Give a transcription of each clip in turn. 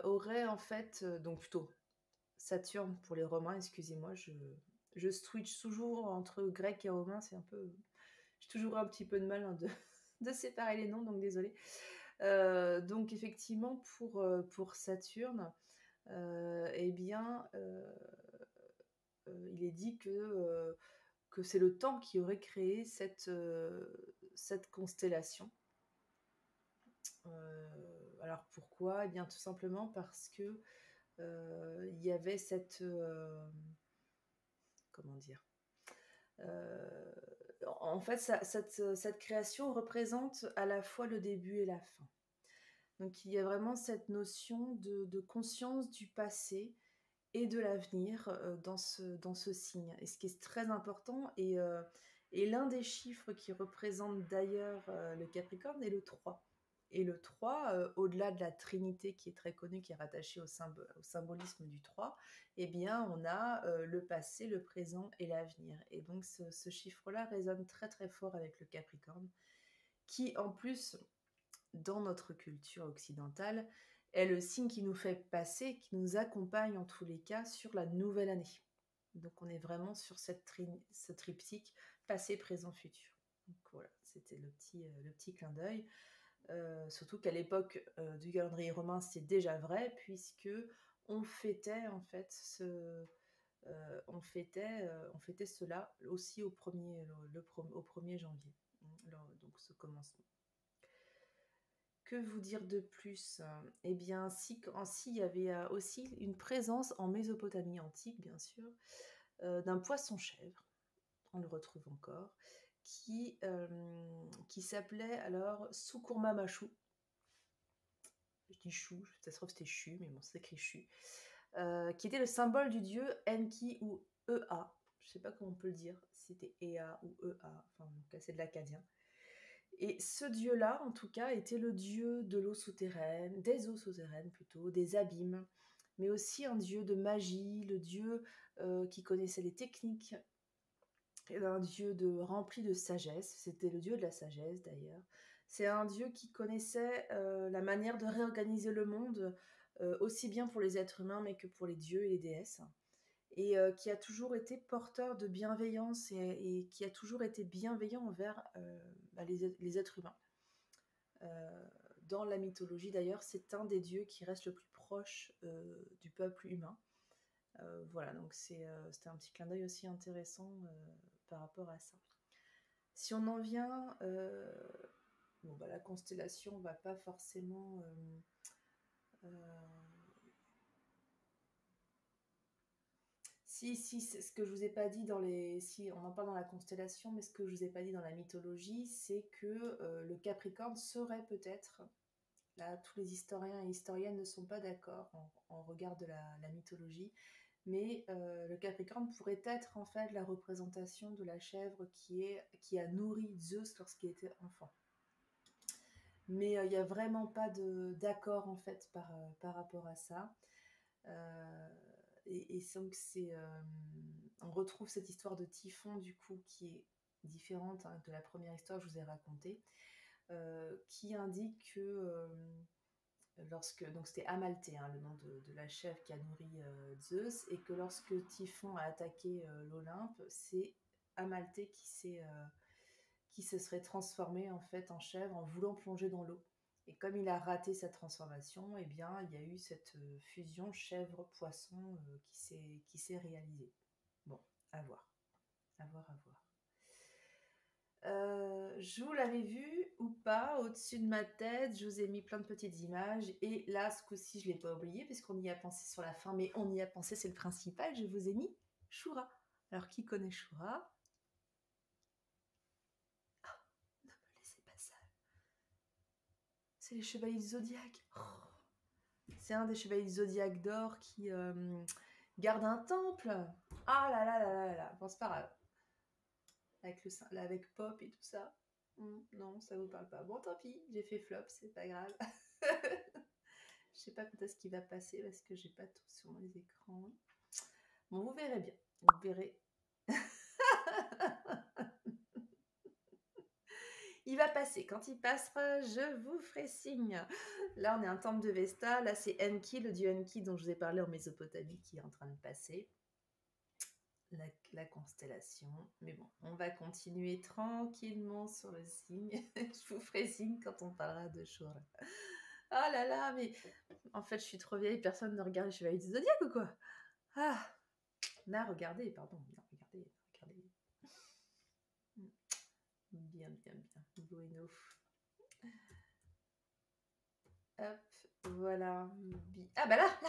aurait en fait, donc plutôt Saturne pour les Romains, excusez-moi, je switch toujours entre grec et romain, c'est un peu j'ai toujours un petit peu de mal, hein, de de séparer les noms, donc désolée. Donc effectivement pour Saturne, et bien, il est dit que c'est le temps qui aurait créé cette constellation. Alors pourquoi? Eh bien tout simplement parce que, il y avait comment dire? Heu, En fait cette création représente à la fois le début et la fin. Donc il y a vraiment cette notion de conscience du passé et de l'avenir, dans ce signe, et ce qui est très important, et l'un des chiffres qui représente d'ailleurs, le Capricorne est le 3. Et le 3, au-delà de la Trinité qui est très connue, qui est rattachée au symbolisme du 3, eh bien on a, le passé, le présent et l'avenir, et donc ce chiffre-là résonne très, très fort avec le Capricorne, qui en plus, dans notre culture occidentale, est le signe qui nous fait passer, qui nous accompagne en tous les cas sur la nouvelle année. Donc on est vraiment sur ce triptyque passé, présent, futur. Donc voilà, c'était le petit clin d'œil. Surtout qu'à l'époque, du calendrier romain, c'est déjà vrai, puisque on fêtait en fait on fêtait cela aussi au 1er janvier. Donc ce commencement. Que vous dire de plus? Eh bien, si il y avait, aussi une présence en Mésopotamie antique, bien sûr, d'un poisson-chèvre, on le retrouve encore, qui s'appelait alors Sukurmamashu. Je dis chou, ça se trouve c'était chu, mais bon, c'est écrit chu. Qui était le symbole du dieu Enki ou Ea. Je ne sais pas comment on peut le dire, si c'était Ea ou Ea, enfin, en tout cas, c'est de l'acadien. Et ce dieu-là, en tout cas, était le dieu de l'eau souterraine, des eaux souterraines plutôt, des abîmes, mais aussi un dieu de magie, le dieu qui connaissait les techniques, un dieu rempli de sagesse. C'était le dieu de la sagesse d'ailleurs. C'est un dieu qui connaissait la manière de réorganiser le monde, aussi bien pour les êtres humains, mais que pour les dieux et les déesses. Et qui a toujours été porteur de bienveillance, et qui a toujours été bienveillant envers les êtres humains. Euh, dans la mythologie d'ailleurs, c'est un des dieux qui reste le plus proche du peuple humain. Voilà, donc c'était un petit clin d'œil aussi intéressant par rapport à ça. Si on en vient, la constellation va pas forcément... Si, c'est ce que je vous ai pas dit Si, on en parle dans la constellation, mais ce que je vous ai pas dit dans la mythologie, c'est que le Capricorne serait peut-être... Là, tous les historiens et historiennes ne sont pas d'accord en regard de la mythologie, mais le Capricorne pourrait être en fait la représentation de la chèvre qui a nourri Zeus lorsqu'il était enfant. Mais il n'y a vraiment pas d'accord en fait par rapport à ça. Et donc on retrouve cette histoire de Typhon du coup qui est différente, hein, de la première histoire que je vous ai racontée, qui indique que donc c'était Amalthée, hein, le nom de la chèvre qui a nourri Zeus, et que lorsque Typhon a attaqué l'Olympe, c'est Amalthée qui se serait transformé en fait en chèvre en voulant plonger dans l'eau. Et comme il a raté sa transformation, eh bien, il y a eu cette fusion chèvre-poisson qui s'est réalisée. Bon, à voir, à voir, à voir. Je vous l'avais vu ou pas au-dessus de ma tête, je vous ai mis plein de petites images, et là ce coup-ci je ne l'ai pas oublié puisqu'on y a pensé sur la fin, mais on y a pensé, c'est le principal, je vous ai mis Shura. Alors qui connaît Shura? Ah, ne me laissez pas ça. C'est les chevaliers du zodiaque. Oh, c'est un des chevaliers du zodiaque d'or qui garde un temple. Ah là là là là là, bon c'est pas grave. Avec Pop et tout ça. Non, ça vous parle pas. Bon, tant pis, j'ai fait flop, c'est pas grave. Je sais pas quand est-ce qu'il va passer parce que j'ai pas tout sur les écrans. Bon, vous verrez bien. Vous verrez. Il va passer. Quand il passera, je vous ferai signe. Là, on est un temple de Vesta. Là, c'est Enki, le dieu Enki dont je vous ai parlé en Mésopotamie, qui est en train de passer. La constellation. Mais bon, on va continuer tranquillement sur le signe. Je vous ferai signe quand on parlera de Shura. Ah là là, mais en fait, je suis trop vieille, personne ne regarde les Chevaliers du Zodiaque ou quoi? Ah, là, regardez, pardon. Non, regardez. Bien, bien, bien. Bueno. Hop, voilà. Ah bah là,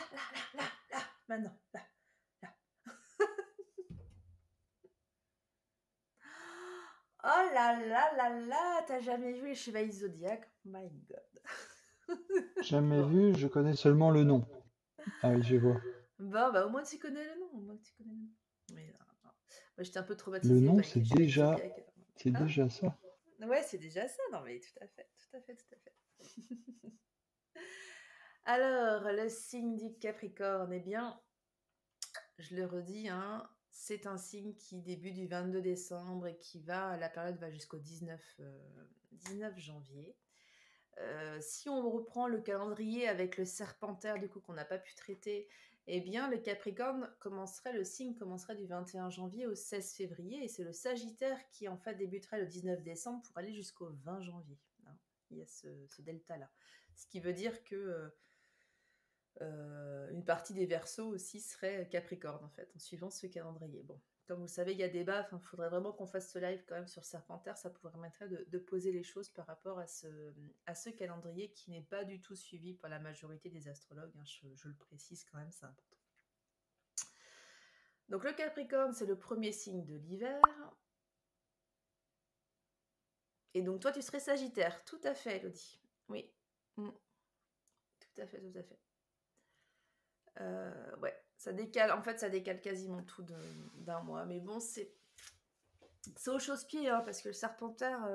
maintenant, là. Oh là là là là, t'as jamais vu les Chevaliers Zodiac? My God. Jamais Bon. vu, je connais seulement le nom. Ah oui, je vois. Bon, bah au moins tu connais le nom, au moins tu connais le nom. Mais non, non. Moi j'étais un peu Le traumatisée nom, avec les Chevaliers Zodiac. c'est Hein? déjà ça. Ouais, c'est déjà ça, non mais tout à fait, tout à fait, tout à fait. Alors, le signe du Capricorne, eh bien, je le redis, hein, c'est un signe qui débute du 22 décembre et qui va, la période va jusqu'au 19 janvier. Si on reprend le calendrier avec le serpentaire du coup qu'on n'a pas pu traiter, eh bien le Capricorne le signe commencerait du 21 janvier au 16 février et c'est le Sagittaire qui en fait débuterait le 19 décembre pour aller jusqu'au 20 janvier. Hein. Il y a ce delta-là. Ce qui veut dire que une partie des Verseaux aussi serait Capricorne en fait, en suivant ce calendrier. Bon, comme vous le savez, il y a débat, il faudrait vraiment qu'on fasse ce live quand même sur Serpentaire, ça permettrait de poser les choses par rapport à ce calendrier qui n'est pas du tout suivi par la majorité des astrologues, hein, je le précise quand même, c'est important. Donc le Capricorne, c'est le premier signe de l'hiver. Et donc toi, tu serais Sagittaire, tout à fait, Elodie. Oui, tout à fait, tout à fait. Ouais, ça décale quasiment tout d'un mois. Mais bon, c'est au chausse-pied, hein, parce que le Serpentaire,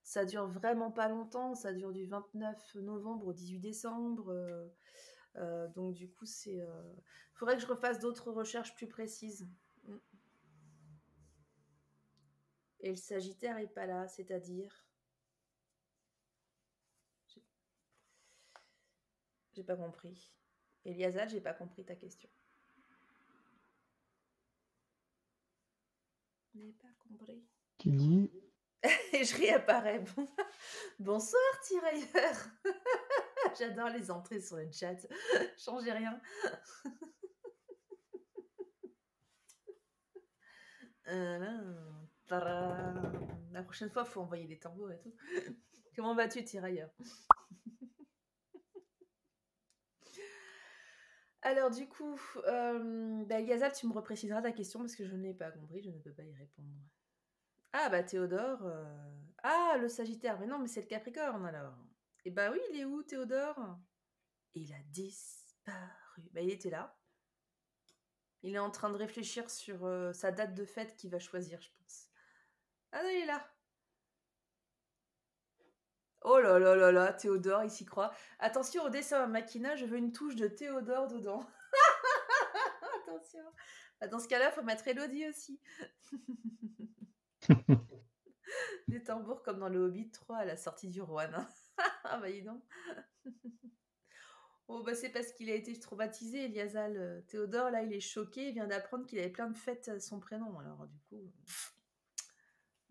ça dure vraiment pas longtemps. Ça dure du 29 novembre au 18 décembre. Donc du coup, faudrait que je refasse d'autres recherches plus précises. Et le Sagittaire est pas là, c'est-à-dire... J'ai pas compris. Eliasal, j'ai pas compris ta question. J'ai pas compris. Qui dit? Et je réapparais. Bonsoir, tirailleur. J'adore les entrées sur le chat. Changez rien. La prochaine fois, il faut envoyer des tambours et tout. Comment vas-tu, tirailleur? Alors, du coup, Gazal, tu me repréciseras ta question parce que je ne l'ai pas compris, je ne peux pas y répondre. Ah, bah Théodore. Ah, le Sagittaire. Mais non, mais c'est le Capricorne alors. Et bah oui, il est où, Théodore? Il a disparu. Bah, il était là. Il est en train de réfléchir sur sa date de fête qu'il va choisir, je pense. Ah non, il est là. Oh là là là là, Théodore, il s'y croit. Attention au dessin Makina, je veux une touche de Théodore dedans. Attention. Bah, dans ce cas-là, il faut mettre Elodie aussi. Des tambours comme dans le Hobbit 3 à la sortie du Rouen. Hein. Ah bah dis donc. Oh bah c'est parce qu'il a été traumatisé, Eliasal. Théodore, là, il est choqué, il vient d'apprendre qu'il avait plein de fêtes à son prénom. Alors du coup,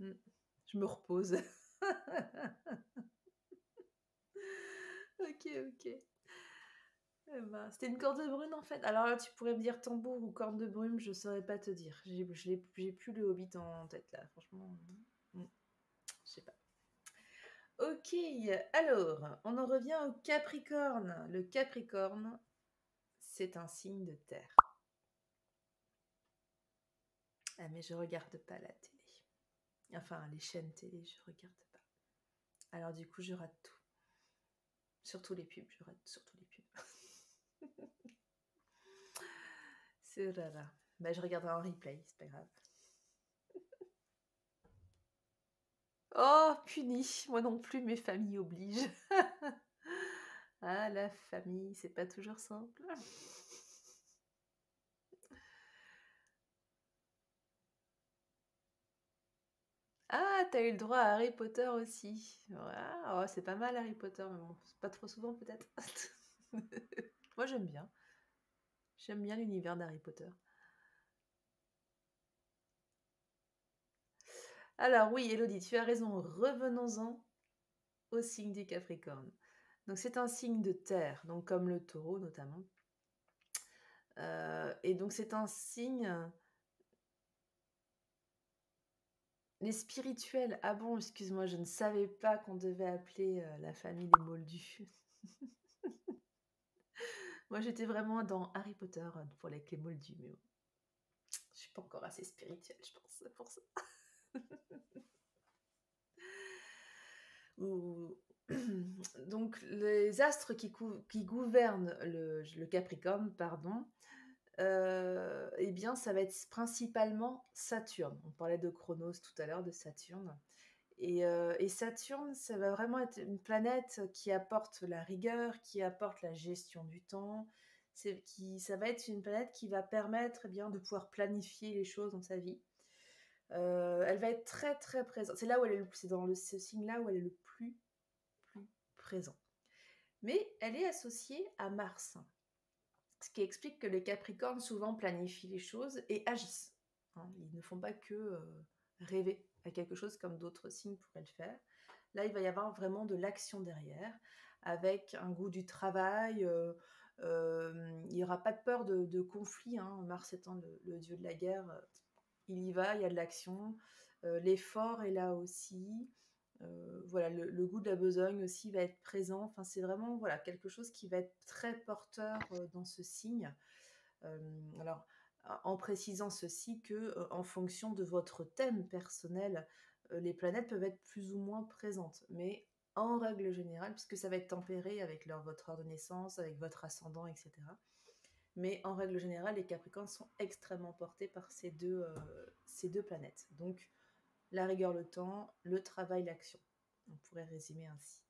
je me repose. Ok. C'était une corde de brune en fait. Alors là, tu pourrais me dire tambour ou corde de brume, je saurais pas te dire. J'ai plus le Hobbit en tête là, franchement. Je sais pas. Ok, alors, on en revient au Capricorne. Le Capricorne, c'est un signe de terre. Ah, mais je regarde pas la télé. Enfin, les chaînes télé, je regarde pas. Alors, du coup, je rate tout. Surtout les pubs, je rate surtout les pubs. C'est rara. Bah, je regarderai en replay, c'est pas grave. Oh, puni. Moi non plus, mes familles obligent. Ah, la famille, c'est pas toujours simple. Ah, t'as eu le droit à Harry Potter aussi. Ouais, oh, c'est pas mal Harry Potter, mais bon, c'est pas trop souvent peut-être. Moi j'aime bien. J'aime bien l'univers d'Harry Potter. Alors oui, Elodie, tu as raison. Revenons-en au signe du Capricorne. Donc c'est un signe de terre, donc comme le taureau notamment. Et donc c'est un signe. Les spirituels. Ah bon, excuse-moi, je ne savais pas qu'on devait appeler la famille des Moldus. Moi j'étais vraiment dans Harry Potter pour avec les Moldus, mais bon, je suis pas encore assez spirituelle, je pense, pour ça. Ou- Donc les astres qui gouvernent le Capricorne, pardon, eh bien ça va être principalement Saturne. On parlait de Chronos tout à l'heure, de Saturne. Et Saturne, ça va vraiment être une planète qui apporte la rigueur, qui apporte la gestion du temps. Ça va être une planète qui va permettre eh bien, de pouvoir planifier les choses dans sa vie. Elle va être très très présente. C'est là où elle est c'est dans ce signe-là où elle est le plus présent. Mais elle est associée à Mars, ce qui explique que les Capricornes souvent planifient les choses et agissent. Hein. Ils ne font pas que rêver à quelque chose comme d'autres signes pourraient le faire. Là, il va y avoir vraiment de l'action derrière, avec un goût du travail. Il n'y aura pas de peur de conflit. Hein. Mars étant le dieu de la guerre, il y va, il y a de l'action. L'effort est là aussi. Voilà, le goût de la besogne aussi va être présent. Enfin, c'est vraiment voilà, quelque chose qui va être très porteur dans ce signe. Alors, en précisant ceci que en fonction de votre thème personnel, les planètes peuvent être plus ou moins présentes, mais en règle générale, puisque ça va être tempéré avec votre heure de naissance, avec votre ascendant, etc. Mais en règle générale, les Capricornes sont extrêmement portés par ces deux planètes. Donc, la rigueur, le temps, le travail, l'action. On pourrait résumer ainsi.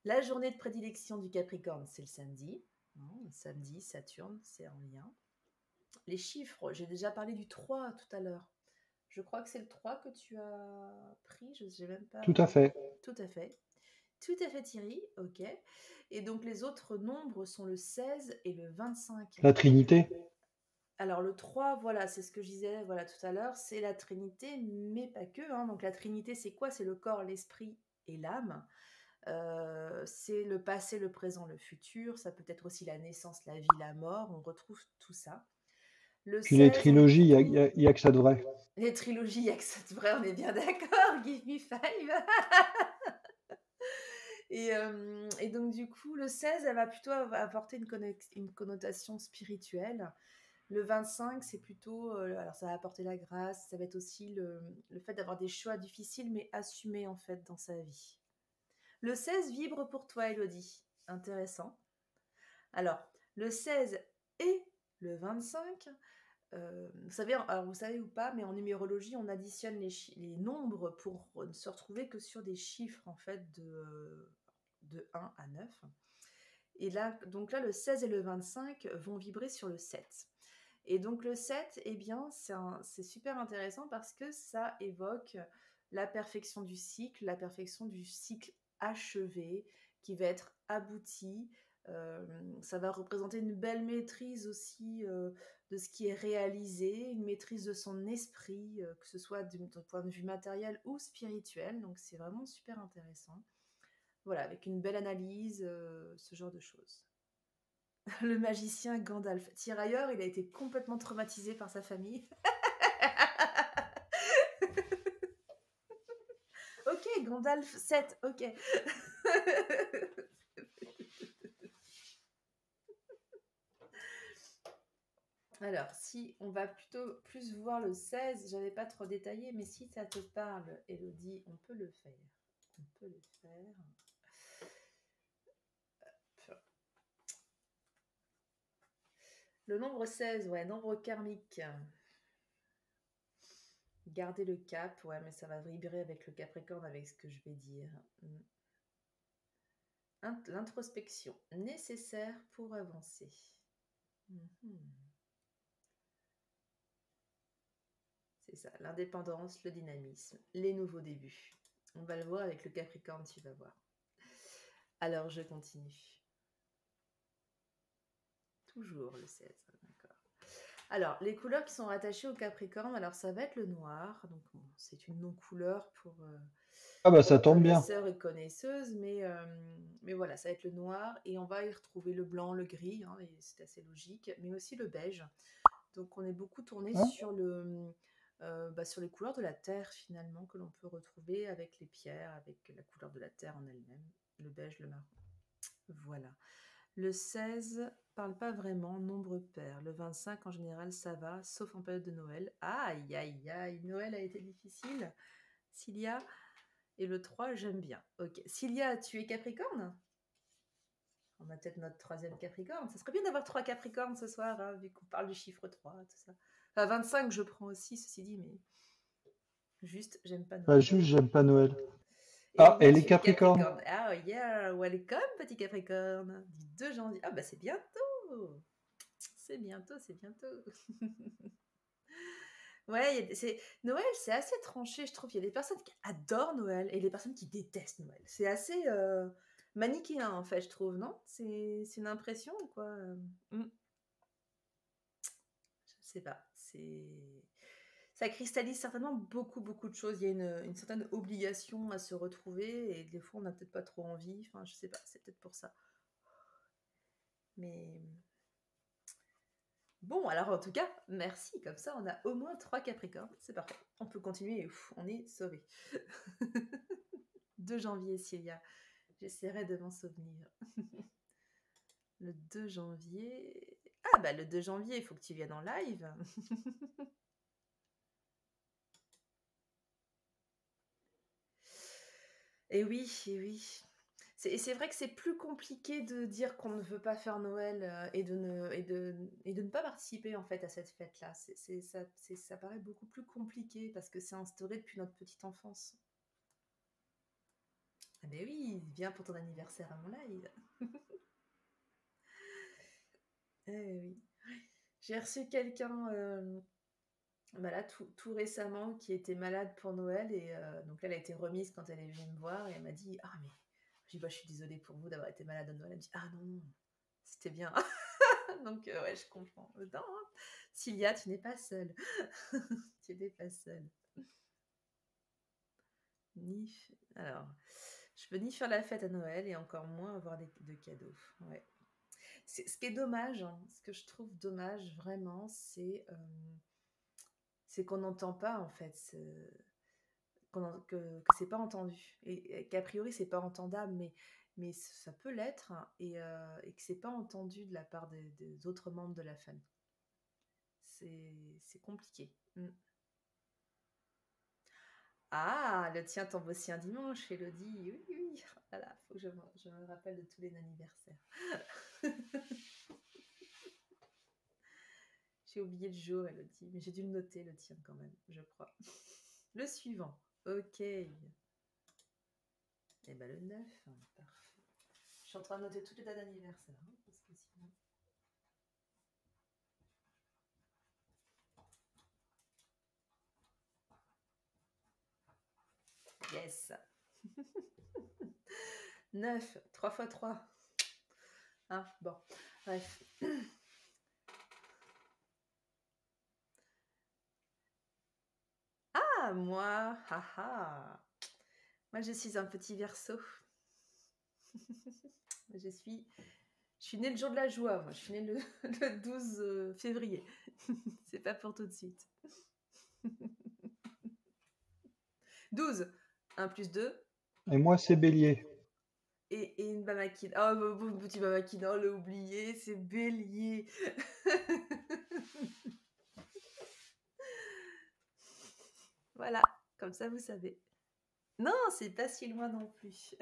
La journée de prédilection du Capricorne, c'est le samedi. Le samedi, Saturne, c'est en lien. Les chiffres, j'ai déjà parlé du 3 tout à l'heure. Je crois que c'est le 3 que tu as pris, je sais même pas. Tout à fait. Tout à fait. Tout à fait Thierry, ok. Et donc les autres nombres sont le 16 et le 25. La Trinité. Alors le 3, voilà, c'est ce que je disais voilà, tout à l'heure, c'est la Trinité, mais pas que. Hein. Donc la Trinité, c'est quoi? C'est le corps, l'esprit et l'âme. C'est le passé, le présent, le futur. Ça peut être aussi la naissance, la vie, la mort. On retrouve tout ça. Le Puis les 16, on est trilogies, plutôt... y a que ça de vrai. Les trilogies, il y a que ça de vrai, on est bien d'accord. Give me five. Et donc, du coup, le 16, elle va plutôt apporter une connotation spirituelle. Le 25, c'est plutôt... alors, ça va apporter la grâce. Ça va être aussi le fait d'avoir des choix difficiles, mais assumés, en fait, dans sa vie. Le 16 vibre pour toi, Elodie. Intéressant. Alors, le 16 et le 25... vous savez ou pas, mais en numérologie, on additionne les nombres pour ne se retrouver que sur des chiffres en fait de 1 à 9. Et là, donc là, le 16 et le 25 vont vibrer sur le 7. Et donc le 7, eh bien, c'est super intéressant parce que ça évoque la perfection du cycle achevé, qui va être abouti. Ça va représenter une belle maîtrise aussi de ce qui est réalisé, une maîtrise de son esprit, que ce soit d'un point de vue matériel ou spirituel. Donc c'est vraiment super intéressant. Voilà, avec une belle analyse, ce genre de choses. Le magicien Gandalf. Tirailleur, il a été complètement traumatisé par sa famille. Ok, Gandalf 7, ok. Alors, si on va plutôt plus voir le 16, j'avais pas trop détaillé, mais si ça te parle, Elodie, on peut le faire. On peut le faire. Le nombre 16, ouais, nombre karmique. Garder le cap, ouais, mais ça va vibrer avec le Capricorne, avec ce que je vais dire. L'introspection nécessaire pour avancer. C'est c'est ça. L'indépendance, le dynamisme, les nouveaux débuts. On va le voir avec le Capricorne, tu vas voir. Alors, je continue. Toujours le 16, d'accord. Alors, les couleurs qui sont rattachées au Capricorne, alors ça va être le noir. Donc, bon, c'est une non-couleur Ah bah ça pour tombe bien. connaisseurs et connaisseuses, mais voilà, ça va être le noir. Et on va y retrouver le blanc, le gris, hein, et c'est assez logique, mais aussi le beige. Donc, on est beaucoup tourné Ah, sur les couleurs de la terre, finalement, que l'on peut retrouver avec les pierres, avec la couleur de la terre en elle-même, le beige, le marron. Voilà. Le 16 parle pas vraiment, nombre pair. Le 25, en général, ça va, sauf en période de Noël. Aïe, aïe, aïe, Noël a été difficile. Cilia, et le 3, j'aime bien. Ok. Cilia, tu es Capricorne? On a peut-être notre troisième Capricorne. Ça serait bien d'avoir 3 Capricornes ce soir, hein, vu qu'on parle du chiffre 3, tout ça. Enfin, 25, je prends aussi, ceci dit, mais juste, j'aime pas bah Noël. juste, j'aime pas Noël. Et Ah, oui, elle est tu es Capricorne. Capricorne. Ah, yeah, welcome, petit Capricorne. Du 2 janvier. Ah, bah, c'est bientôt. C'est bientôt, c'est bientôt. Ouais, Noël, c'est assez tranché, je trouve. Il y a des personnes qui adorent Noël et des personnes qui détestent Noël. C'est assez manichéen, en fait, je trouve, non? C'est une impression ou quoi? Je sais pas. Ça cristallise certainement beaucoup, beaucoup de choses. Il y a une certaine obligation à se retrouver et des fois, on n'a peut-être pas trop envie. Enfin, je sais pas, c'est peut-être pour ça. Mais bon, alors en tout cas, merci. Comme ça, on a au moins 3 Capricornes. C'est parfait. On peut continuer et on est sauvés. 2 janvier, Cilia. J'essaierai de m'en souvenir. Le 2 janvier. Ah, bah le 2 janvier, il faut que tu viennes en live. Et oui, et oui. C'est vrai que c'est plus compliqué de dire qu'on ne veut pas faire Noël et de ne pas participer en fait à cette fête-là. Ça paraît beaucoup plus compliqué parce que c'est instauré depuis notre petite enfance. Ah ben oui, viens pour ton anniversaire à mon live. Eh oui. J'ai reçu quelqu'un bah là, tout récemment qui était malade pour Noël et donc là, elle a été remise quand elle est venue me voir et elle m'a dit ah mais j'ai dit bah, je suis désolée pour vous d'avoir été malade à Noël. Elle me dit ah non non c'était bien. Donc ouais je comprends. Non, hein. Cilia, tu n'es pas seule. Tu n'es pas seule. Alors, je peux ni faire la fête à Noël et encore moins avoir de cadeaux. Ouais. Ce qui est dommage, hein, ce que je trouve dommage vraiment, c'est qu'on n'entend pas en fait, que c'est pas entendu et qu'a priori c'est pas entendable, mais ça peut l'être hein, et que c'est pas entendu de la part des autres membres de la famille. C'est compliqué. Ah, le tien tombe aussi un dimanche, Elodie. Oui, oui. Voilà, faut que je me rappelle de tous les anniversaires. J'ai oublié le jour, Elodie, mais j'ai dû le noter, le tien quand même, je crois. Le suivant. Ok. Et ben le 9, hein, parfait. Je suis en train de noter toutes les dates d'anniversaire, hein, parce que sinon... Yes. 9, 3 x 3. Hein, bon, bref. Ah, moi, haha. Moi, je suis un petit Verseau. Je suis née le jour de la joie, moi. Je suis née le 12 février. C'est pas pour tout de suite. 12. 1 plus 2. Et moi, c'est Bélier. Et une Bamakine. Oh, petit Bamakine, on l'a oublié, c'est Bélier. Voilà, comme ça vous savez. Non, c'est pas si loin non plus.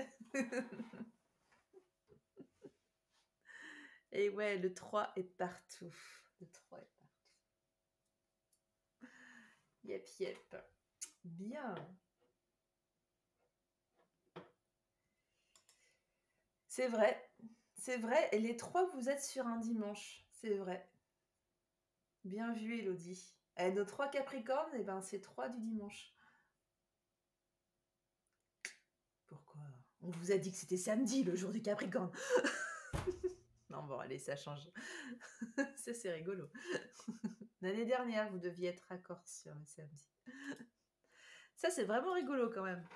Et ouais, le 3 est partout. Le 3 est partout. Yep, yep. Bien. C'est vrai. C'est vrai. Et les 3, vous êtes sur un dimanche. C'est vrai. Bien vu, Elodie. Et nos 3 Capricornes, eh ben, c'est 3 du dimanche. Pourquoi? On vous a dit que c'était samedi, le jour du Capricorne. Non, bon, allez, ça change. Ça, c'est rigolo. L'année dernière, vous deviez être raccord sur le samedi. Ça, c'est vraiment rigolo quand même.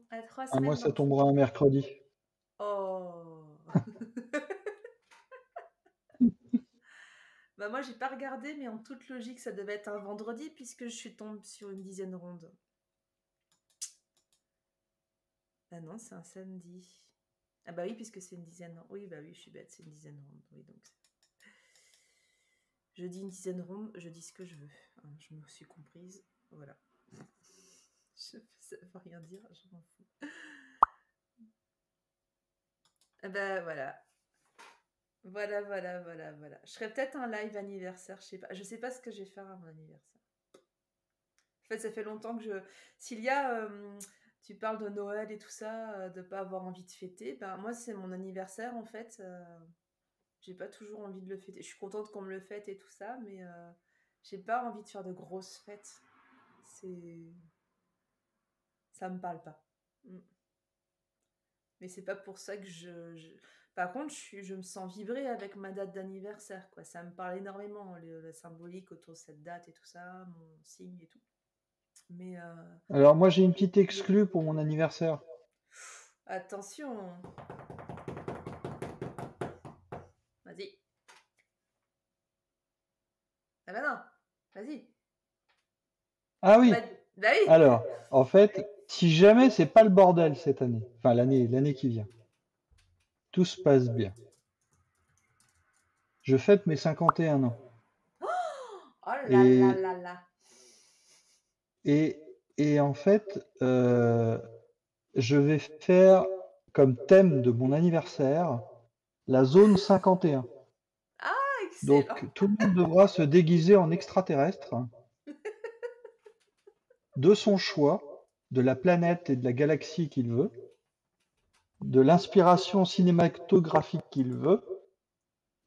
À 3 Ah, moi, semaines ça dans tombera un mercredi. Oh. Bah moi, j'ai pas regardé, mais en toute logique, ça devait être un vendredi puisque je suis tombée sur une dizaine ronde. Ah non, c'est un samedi. Ah bah oui, puisque c'est une dizaine. Oui, bah oui, je suis bête, c'est une dizaine ronde. Oui, donc je dis une dizaine ronde, je dis ce que je veux. Hein, je me suis comprise. Voilà. Ça veut rien dire, je m'en fous. Ah bah voilà. Voilà, voilà, voilà, voilà. Je ferai peut-être un live anniversaire, je sais pas. Je sais pas ce que je vais faire à mon anniversaire. En fait, ça fait longtemps que je. S'il y a. Tu parles de Noël et tout ça, de pas avoir envie de fêter. Ben, moi, c'est mon anniversaire, en fait. J'ai pas toujours envie de le fêter. Je suis contente qu'on me le fête et tout ça, mais j'ai pas envie de faire de grosses fêtes. C'est. Ça me parle pas. Mm. Mais c'est pas pour ça que Par contre, je me sens vibrer avec ma date d'anniversaire, quoi. Ça me parle énormément, la symbolique autour de cette date et tout ça, mon signe et tout. Mais Alors, moi, j'ai une petite exclue pour mon anniversaire. attention, vas-y. Ah bah non, vas-y. Ah Ah oui, bah, bah oui. alors, en fait, si jamais c'est pas le bordel cette année, enfin l'année qui vient, tout se passe bien. Je fête mes 51 ans. Oh là là Et, là là. et en fait, je vais faire comme thème de mon anniversaire la zone 51. Ah, excellent. Donc, tout le monde devra se déguiser en extraterrestre de son choix, de la planète et de la galaxie qu'il veut, de l'inspiration cinématographique qu'il veut,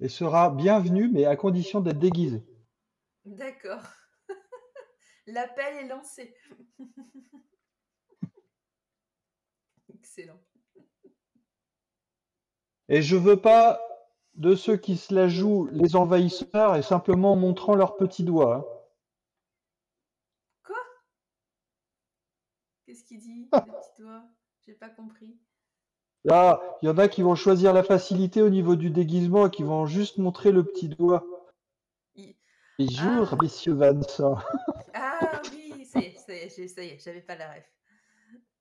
et sera bienvenu, mais à condition d'être déguisé. D'accord. L'appel est lancé. Excellent. Et je veux pas de ceux qui se la jouent les envahisseurs et simplement montrant leurs petits doigts. Quoi? Qu'est-ce qu'il dit, Hein. le petit doigt? J'ai pas compris. Là, il y en a qui vont choisir la facilité au niveau du déguisement et qui vont juste montrer le petit doigt. Il- Bonjour, Ah, messieurs Vincent. ah oui, ça y est, j'avais pas la ref.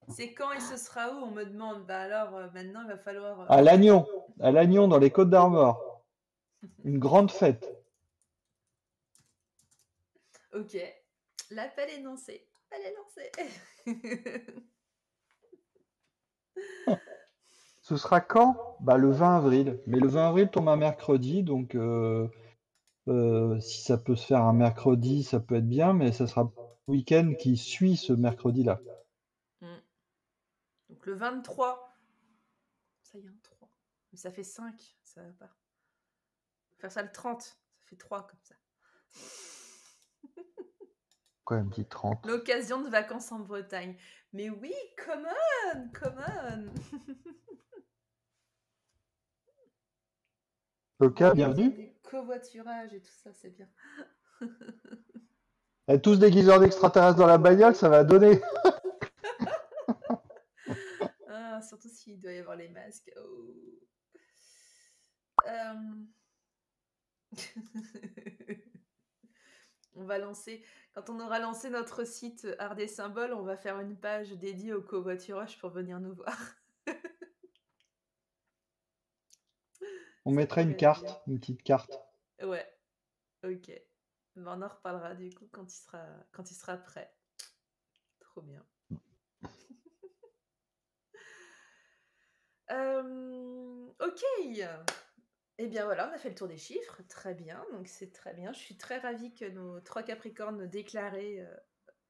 C'est quand et ce sera où? On me demande. Bah alors, maintenant, il va falloir. À Lannion, dans les Côtes d'Armor. Une grande fête. Ok. L'appel est lancé. Elle est lancée. Ce sera quand? Bah, le 20 avril. Mais le 20 avril tombe un mercredi, donc si ça peut se faire un mercredi, ça peut être bien, mais ça sera le week-end qui suit ce mercredi-là. Mm. Donc le 23. Ça y est, un 3. Mais ça fait 5. Ça va pas. Faire ça le 30. Ça fait 3 comme ça. Quoi, un petit 30? L'occasion de vacances en Bretagne. Mais oui, come on, come on. Loca, Organiser bienvenue. du covoiturage et tout ça, c'est bien. Et tous déguisés en extraterrestres dans la bagnole, ça va donner. Ah, surtout s'il doit y avoir les masques. Oh. On va lancer, quand on aura lancé notre site Art des Symboles, on va faire une page dédiée au covoiturage pour venir nous voir. On Ça mettra pourrait être bien. une petite carte. Ouais, ok. Ben, on en reparlera du coup quand il sera prêt. Trop bien. Ok. Eh bien voilà, on a fait le tour des chiffres. Très bien, donc c'est très bien. Je suis très ravie que nos 3 Capricornes déclarés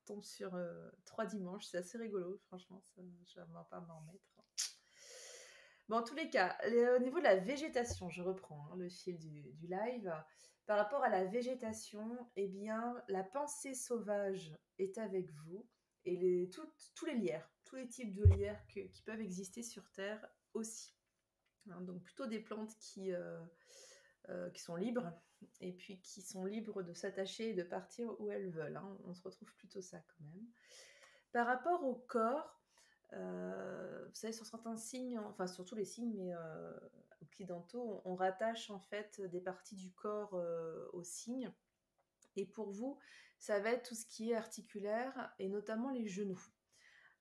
tombent sur 3 dimanches. C'est assez rigolo, franchement. Ça, je vais pas m'en remettre. Bon, Bon, en tous les cas, au niveau de la végétation, je reprends le fil du live. Par rapport à la végétation, eh bien, la pensée sauvage est avec vous et tous les lierres, tous les types de lierres qui peuvent exister sur Terre aussi. Hein, donc plutôt des plantes qui sont libres et puis qui sont libres de s'attacher et de partir où elles veulent. Hein. On se retrouve plutôt ça quand même. Par rapport au corps, vous savez, sur certains signes, enfin sur tous les signes, mais occidentaux, on rattache en fait des parties du corps aux signes. Et pour vous, ça va être tout ce qui est articulaire et notamment les genoux.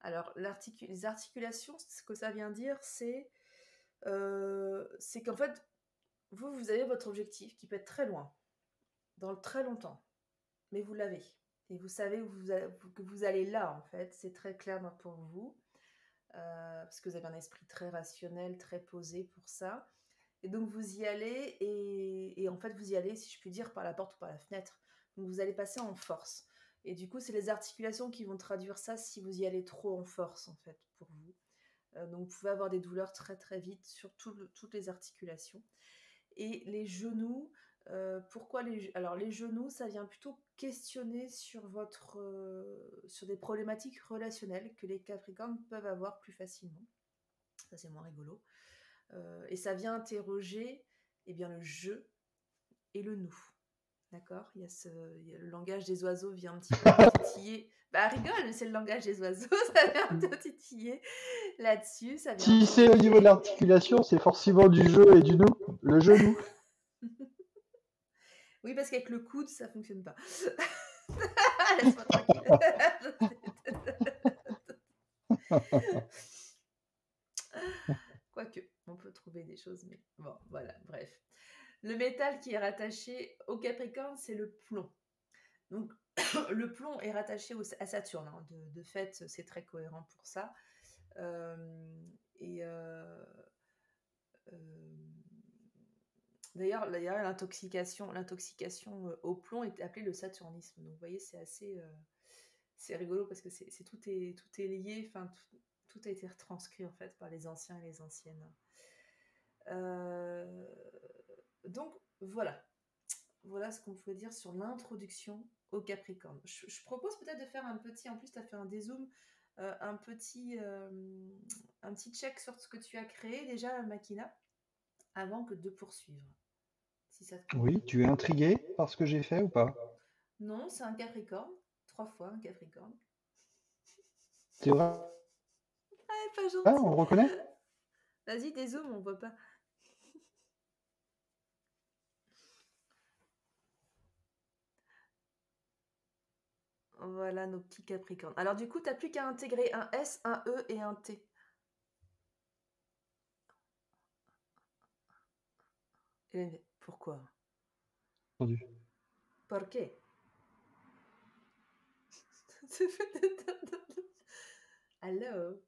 Alors, les articulations, ce que ça vient dire, c'est qu'en fait, vous avez votre objectif qui peut être très loin, dans très longtemps, mais vous l'avez. Et vous savez que vous allez là, en fait, c'est très clair pour vous. Parce que vous avez un esprit très rationnel, très posé pour ça. Et donc vous y allez, et en fait vous y allez, si je puis dire, par la porte ou par la fenêtre. Donc vous allez passer en force. Et du coup, c'est les articulations qui vont traduire ça si vous y allez trop en force, en fait, pour vous. Donc vous pouvez avoir des douleurs très très vite sur toutes les articulations. Et les genoux, pourquoi alors les genoux, ça vient plutôt questionner sur sur des problématiques relationnelles que les Capricornes peuvent avoir plus facilement. Ça, c'est moins rigolo. Et ça vient interroger bien, le je et le nous. D'accord, le langage des oiseaux vient un petit peu titiller. Bah rigole, c'est le langage des oiseaux, ça vient un peu titiller là-dessus. Ça vient Si c'est au niveau de l'articulation, c'est forcément du jeu et du nous, le genou. Oui, parce qu'avec le coude, ça fonctionne pas. Laisse-moi tranquille. Quoique, on peut trouver des choses, mais bon, voilà, bref. Le métal qui est rattaché au Capricorne, c'est le plomb. Donc, le plomb est rattaché à Saturne. Hein. De fait, c'est très cohérent pour ça. D'ailleurs, l'intoxication au plomb est appelée le saturnisme. Donc, vous voyez, c'est assez... c'est rigolo parce que tout est lié, enfin, tout a été retranscrit en fait par les anciens et les anciennes. Donc, voilà ce qu'on pouvait dire sur l'introduction au Capricorne. Je propose peut-être de faire un petit, en plus tu as fait un dézoom, un petit check sur ce que tu as créé déjà, Makina, avant que de poursuivre. Si ça te Oui, tu es intrigué par ce que j'ai fait ou pas? Non, c'est un Capricorne, 3 fois un Capricorne. C'est vrai? Ah, pas gentil. Ah, on le reconnaît? Vas-y, dézoom, on voit pas. Voilà nos petits Capricornes. Alors du coup, tu n'as plus qu'à intégrer un S, un E et un T. Hélène, pourquoi? Entendu. ¿Por qué? Allô?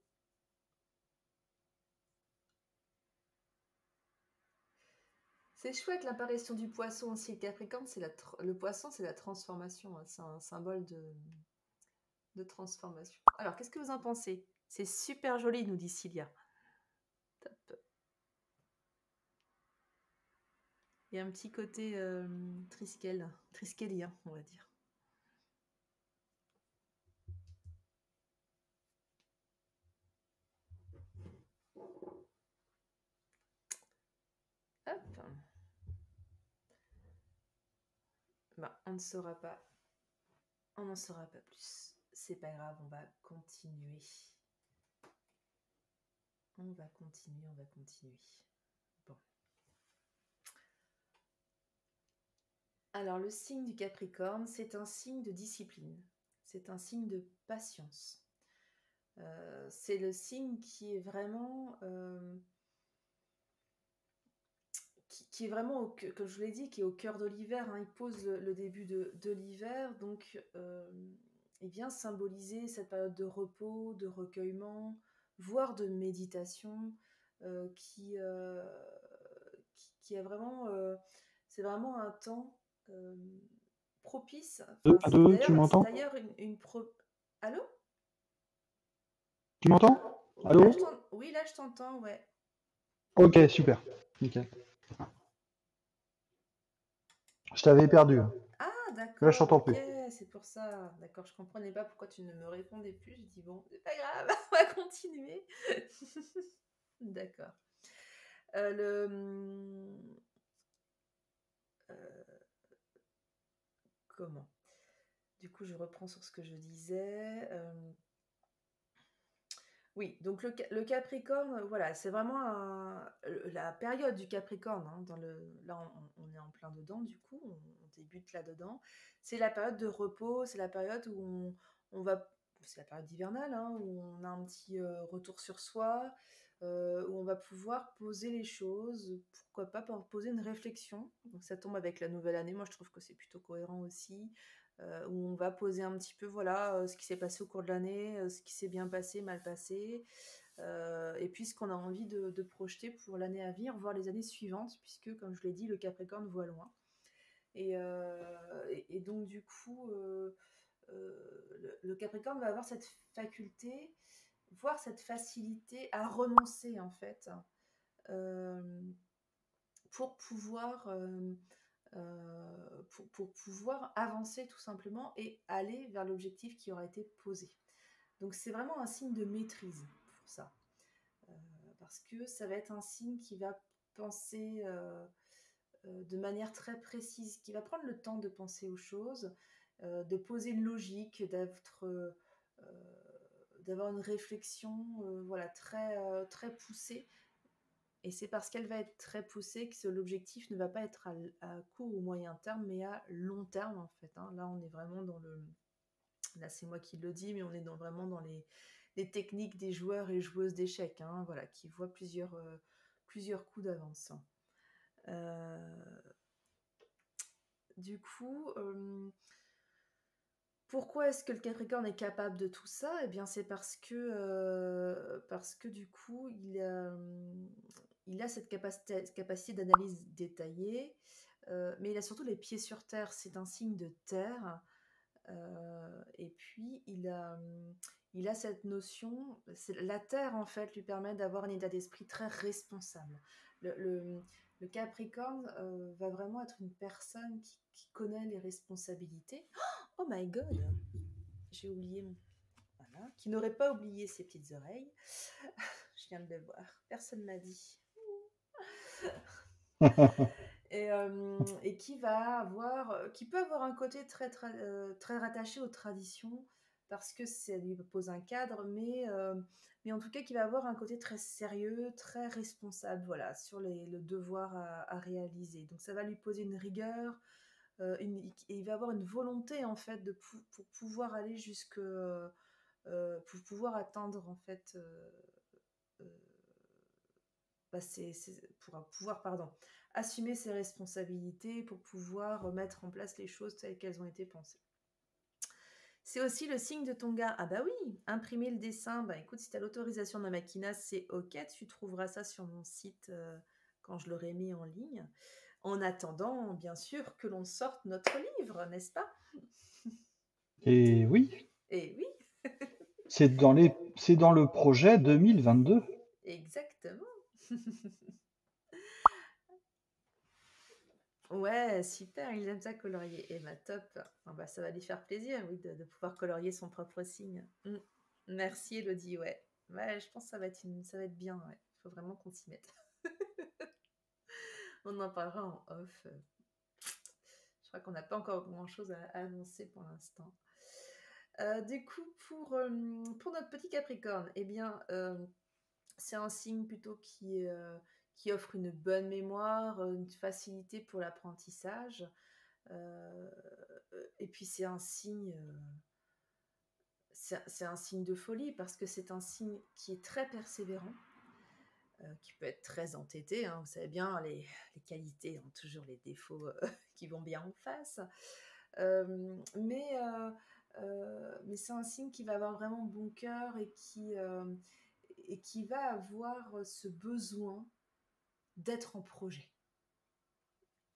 C'est chouette l'apparition du poisson aussi. Le Capricorne, le poisson, c'est la transformation. Hein. C'est un symbole de transformation. Alors, qu'est-ce que vous en pensez? C'est super joli, nous dit Cilia. Top. Il y a un petit côté triskélien, on va dire. Hop. Bah, on ne saura pas. On n'en saura pas plus. C'est pas grave, on va continuer. On va continuer. Bon. Alors, le signe du Capricorne, c'est un signe de discipline. C'est un signe de patience. C'est le signe qui est vraiment... qui est vraiment, comme je vous l'ai dit, qui est au cœur de l'hiver. Hein. Il pose le début de l'hiver, donc il vient symboliser cette période de repos, de recueillement, voire de méditation, qui est vraiment... c'est vraiment un temps propice. Enfin, Allô, tu m'entends? c'est d'ailleurs Allô? Tu m'entends? Oui, Allô? là, je t'entends, ouais. Ok, super. Nickel. Je t'avais perdu. Ah, Là, je d'accord, t'entends ok, plus. c'est pour ça. D'accord, je comprenais pas pourquoi tu ne me répondais plus. Je dis bon, c'est pas grave, on va continuer. D'accord. Le comment? Du coup, je reprends sur ce que je disais. Oui, donc le Capricorne, voilà, c'est vraiment la période du Capricorne. Hein, là, on est en plein dedans, du coup, on débute là-dedans. C'est la période de repos, c'est la période où on va. C'est la période hivernale, hein, où on a un petit retour sur soi, où on va pouvoir poser les choses, pourquoi pas poser une réflexion. Donc ça tombe avec la nouvelle année, moi je trouve que c'est plutôt cohérent aussi. Où on va poser un petit peu voilà ce qui s'est passé au cours de l'année, ce qui s'est bien passé, mal passé, et puis ce qu'on a envie de projeter pour l'année à venir, voire les années suivantes, puisque comme je l'ai dit, le Capricorne voit loin. Et donc du coup, le Capricorne va avoir cette faculté, voire cette facilité à renoncer en fait, euh, pour pouvoir pour pouvoir avancer tout simplement et aller vers l'objectif qui aura été posé. Donc c'est vraiment un signe de maîtrise pour ça. Euh, Parce que ça va être un signe qui va penser de manière très précise, qui va prendre le temps de penser aux choses, de poser une logique, d'avoir une réflexion voilà, très poussée. Et c'est parce qu'elle va être très poussée que l'objectif ne va pas être à court ou moyen terme, mais à long terme en fait. Hein. Là, on est vraiment dans le... Là, c'est moi qui le dis, mais on est vraiment dans les techniques des joueurs et joueuses d'échecs, hein, voilà, qui voient plusieurs coups d'avance. Euh, du coup, pourquoi est-ce que le Capricorne est capable de tout ça? Eh bien, c'est parce que du coup, il a cette capacité d'analyse détaillée, mais il a surtout les pieds sur terre. C'est un signe de terre. Et puis, il a cette notion, la terre en fait lui permet d'avoir un état d'esprit très responsable. Le, le- le Capricorne va vraiment être une personne qui connaît les responsabilités. Oh my god, j'ai oublié mon... Voilà, qui n'aurait pas oublié ses petites oreilles. Je viens de le voir, personne m'a dit. Et qui peut avoir un côté très rattaché aux traditions parce que ça lui pose un cadre, mais en tout cas qui va avoir un côté très sérieux, très responsable, voilà, sur le devoir à réaliser. Donc ça va lui poser une rigueur, et il va avoir une volonté en fait pour pouvoir aller pour pouvoir atteindre en fait, euh, bah, pour pouvoir assumer ses responsabilités, pour pouvoir mettre en place les choses telles qu'elles ont été pensées. C'est aussi le signe de ton gars. Ah bah oui, imprimer le dessin, bah écoute, si tu as l'autorisation de ma Makina, c'est ok, tu trouveras ça sur mon site quand je l'aurai mis en ligne. En attendant, bien sûr, que l'on sorte notre livre, n'est-ce pas? Et oui, Et oui, c'est dans le projet 2022. exactement. Ouais, super, il aime ça colorier. Et bah top. Ah bah, ça va lui faire plaisir, oui, de pouvoir colorier son propre signe. Mm. Merci Elodie, ouais. Ouais, je pense que ça va être bien, ouais. Il faut vraiment qu'on s'y mette. On en parlera en off. Je crois qu'on n'a pas encore grand-chose à annoncer pour l'instant. Du coup, pour notre petit Capricorne, eh bien, c'est un signe plutôt qui offre une bonne mémoire, une facilité pour l'apprentissage. Euh, et puis c'est un signe de folie parce que c'est un signe qui est très persévérant, qui peut être très entêté. Hein, vous savez bien, les qualités ont toujours les défauts qui vont bien en face. Euh, mais mais c'est un signe qui va avoir vraiment bon cœur et qui va avoir ce besoin d'être en projet.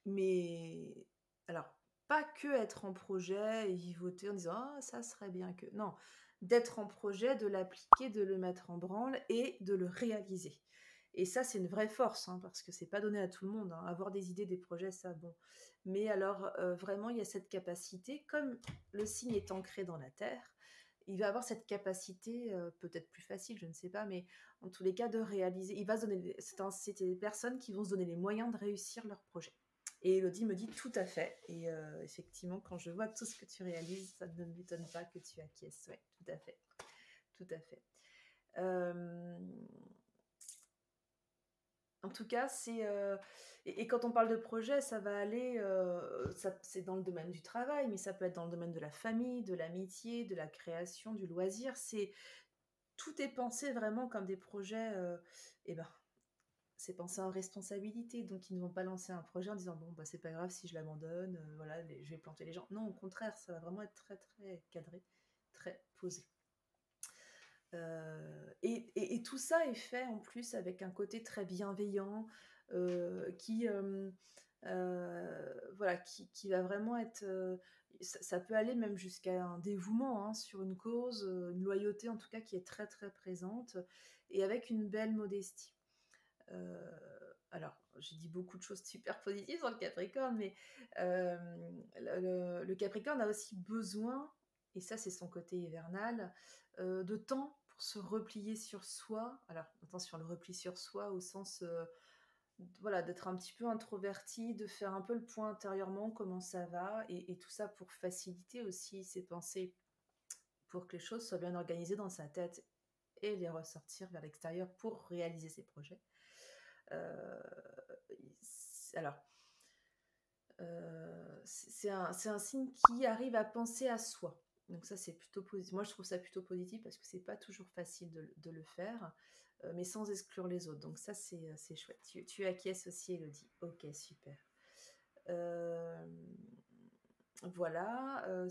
Mais alors, pas que être en projet et vivoter en disant ah ça serait bien que non, d'être en projet, de l'appliquer, de le mettre en branle et de le réaliser. Et ça, c'est une vraie force, hein, parce que c'est pas donné à tout le monde, hein. Avoir des idées, des projets, ça, bon. Mais alors, vraiment, il y a cette capacité, comme le signe est ancré dans la terre, il va avoir cette capacité, peut-être plus facile, je ne sais pas, mais en tous les cas, de réaliser. Il va se donner, c'est des personnes qui vont se donner les moyens de réussir leur projet. Et Elodie me dit tout à fait. Et effectivement, quand je vois tout ce que tu réalises, ça ne m'étonne pas que tu acquiesces. Oui, tout à fait. Tout à fait. En tout cas, et quand on parle de projet, ça va aller, c'est dans le domaine du travail, mais ça peut être dans le domaine de la famille, de l'amitié, de la création, du loisir. Tout est pensé vraiment comme des projets. Et ben, c'est pensé en responsabilité, donc ils ne vont pas lancer un projet en disant bon bah c'est pas grave si je l'abandonne, voilà, je vais planter les gens. Non, au contraire, ça va vraiment être très très cadré, très posé. Et tout ça est fait en plus avec un côté très bienveillant, voilà, qui va vraiment être. Ça peut aller même jusqu'à un dévouement, hein, sur une cause, une loyauté en tout cas qui est très très présente, et avec une belle modestie. Alors, j'ai dit beaucoup de choses super positives sur le Capricorne, mais le Capricorne a aussi besoin, et ça c'est son côté hivernal, de temps pour se replier sur soi. Alors, attention, le repli sur soi au sens, voilà, d'être un petit peu introverti, de faire un peu le point intérieurement, comment ça va, et tout ça pour faciliter aussi ses pensées, pour que les choses soient bien organisées dans sa tête et les ressortir vers l'extérieur pour réaliser ses projets. Euh, alors, c'est un signe qui arrive à penser à soi. Donc ça, c'est plutôt positif. Moi, je trouve ça plutôt positif parce que c'est pas toujours facile de le faire, mais sans exclure les autres. Donc ça, c'est chouette. Tu acquiesces aussi, Elodie. Ok, super. Voilà,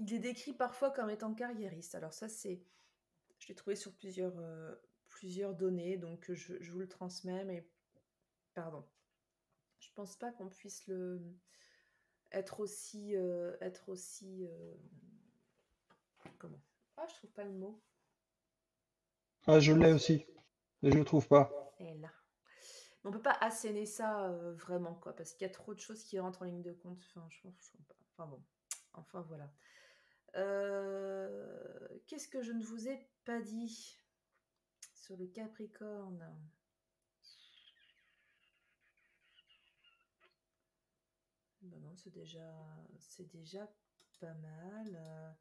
il est décrit parfois comme étant carriériste. Alors ça, je l'ai trouvé sur plusieurs données, donc je vous le transmets, mais pardon. Je pense pas qu'on puisse être aussi comment? Ah, je trouve pas le mot. Ah, je l'ai aussi, mais je le trouve pas. Et là. Mais on peut pas asséner ça vraiment, quoi, parce qu'il y a trop de choses qui rentrent en ligne de compte. Enfin, je pense pas. Enfin bon. Enfin voilà. Qu'est-ce que je ne vous ai pas dit sur le Capricorne? Ben non, c'est déjà pas mal.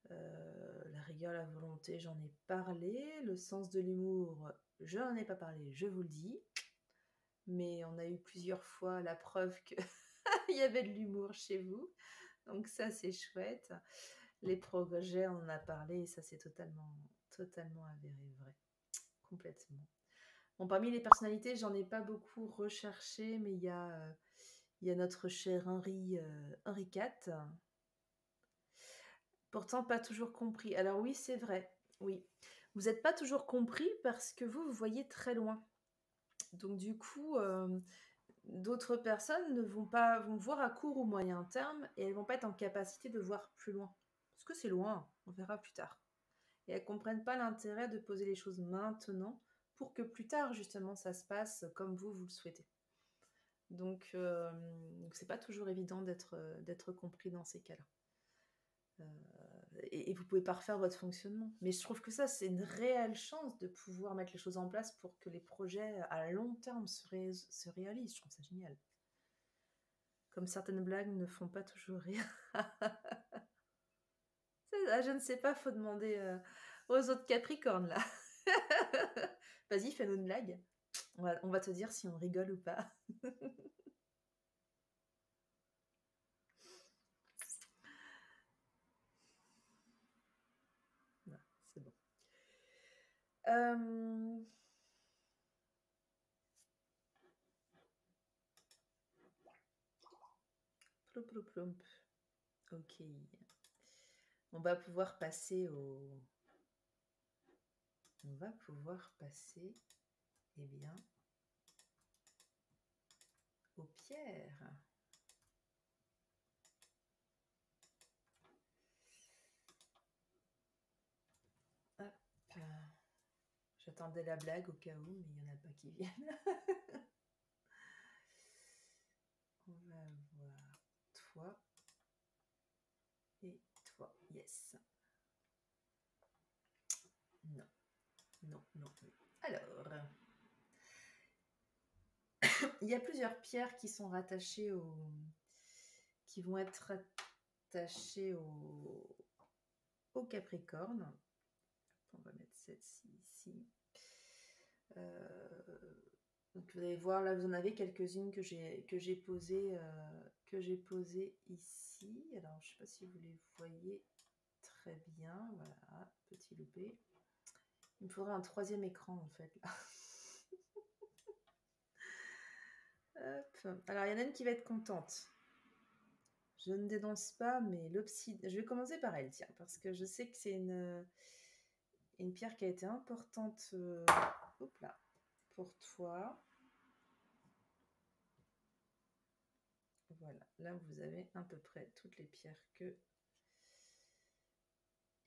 La rigueur, la volonté, j'en ai parlé. Le sens de l'humour, je n'en ai pas parlé, je vous le dis. Mais on a eu plusieurs fois la preuve qu'il y avait de l'humour chez vous. Donc ça, c'est chouette. Les projets, on en a parlé, et ça, c'est totalement avéré, vrai. Complètement. Bon, parmi les personnalités, j'en ai pas beaucoup recherché, mais il y a notre cher Henri IV. Pourtant, pas toujours compris. Alors oui, c'est vrai. Oui. Vous n'êtes pas toujours compris parce que vous voyez très loin. Donc du coup, d'autres personnes vont voir à court ou moyen terme, et elles vont pas être en capacité de voir plus loin. Parce que c'est loin, on verra plus tard. Et elles comprennent pas l'intérêt de poser les choses maintenant pour que plus tard, justement, ça se passe comme vous le souhaitez. Donc, c'est pas toujours évident d'être compris dans ces cas-là. Et vous pouvez pas refaire votre fonctionnement. Mais je trouve que ça, c'est une réelle chance de pouvoir mettre les choses en place pour que les projets à long terme se réalisent. Je trouve ça génial. Comme certaines blagues ne font pas toujours rire. Je ne sais pas, faut demander aux autres Capricornes, là. Vas-y, fais-nous une blague. On va te dire si on rigole ou pas. Non, c'est bon. Plop, plop, plop. Ok. On va pouvoir passer eh bien, aux pierres. J'attendais la blague au cas où, mais il n'y en a pas qui viennent. On va voir toi et toi. Yes. Non, non, non. Alors, il y a plusieurs pierres qui sont rattachées qui vont être rattachées au Capricorne. On va mettre celle-ci ici. Donc vous allez voir, là vous en avez quelques-unes que j'ai posées ici. Alors je ne sais pas si vous les voyez très bien. Voilà, petit loupé. Il me faudrait un troisième écran en fait là. Hop. Alors il y en a une qui va être contente. Je ne dénonce pas, mais l'obsidienne. Je vais commencer par elle, tiens, parce que je sais que c'est une pierre qui a été importante hop là, pour toi. Voilà, là vous avez à peu près toutes les pierres que...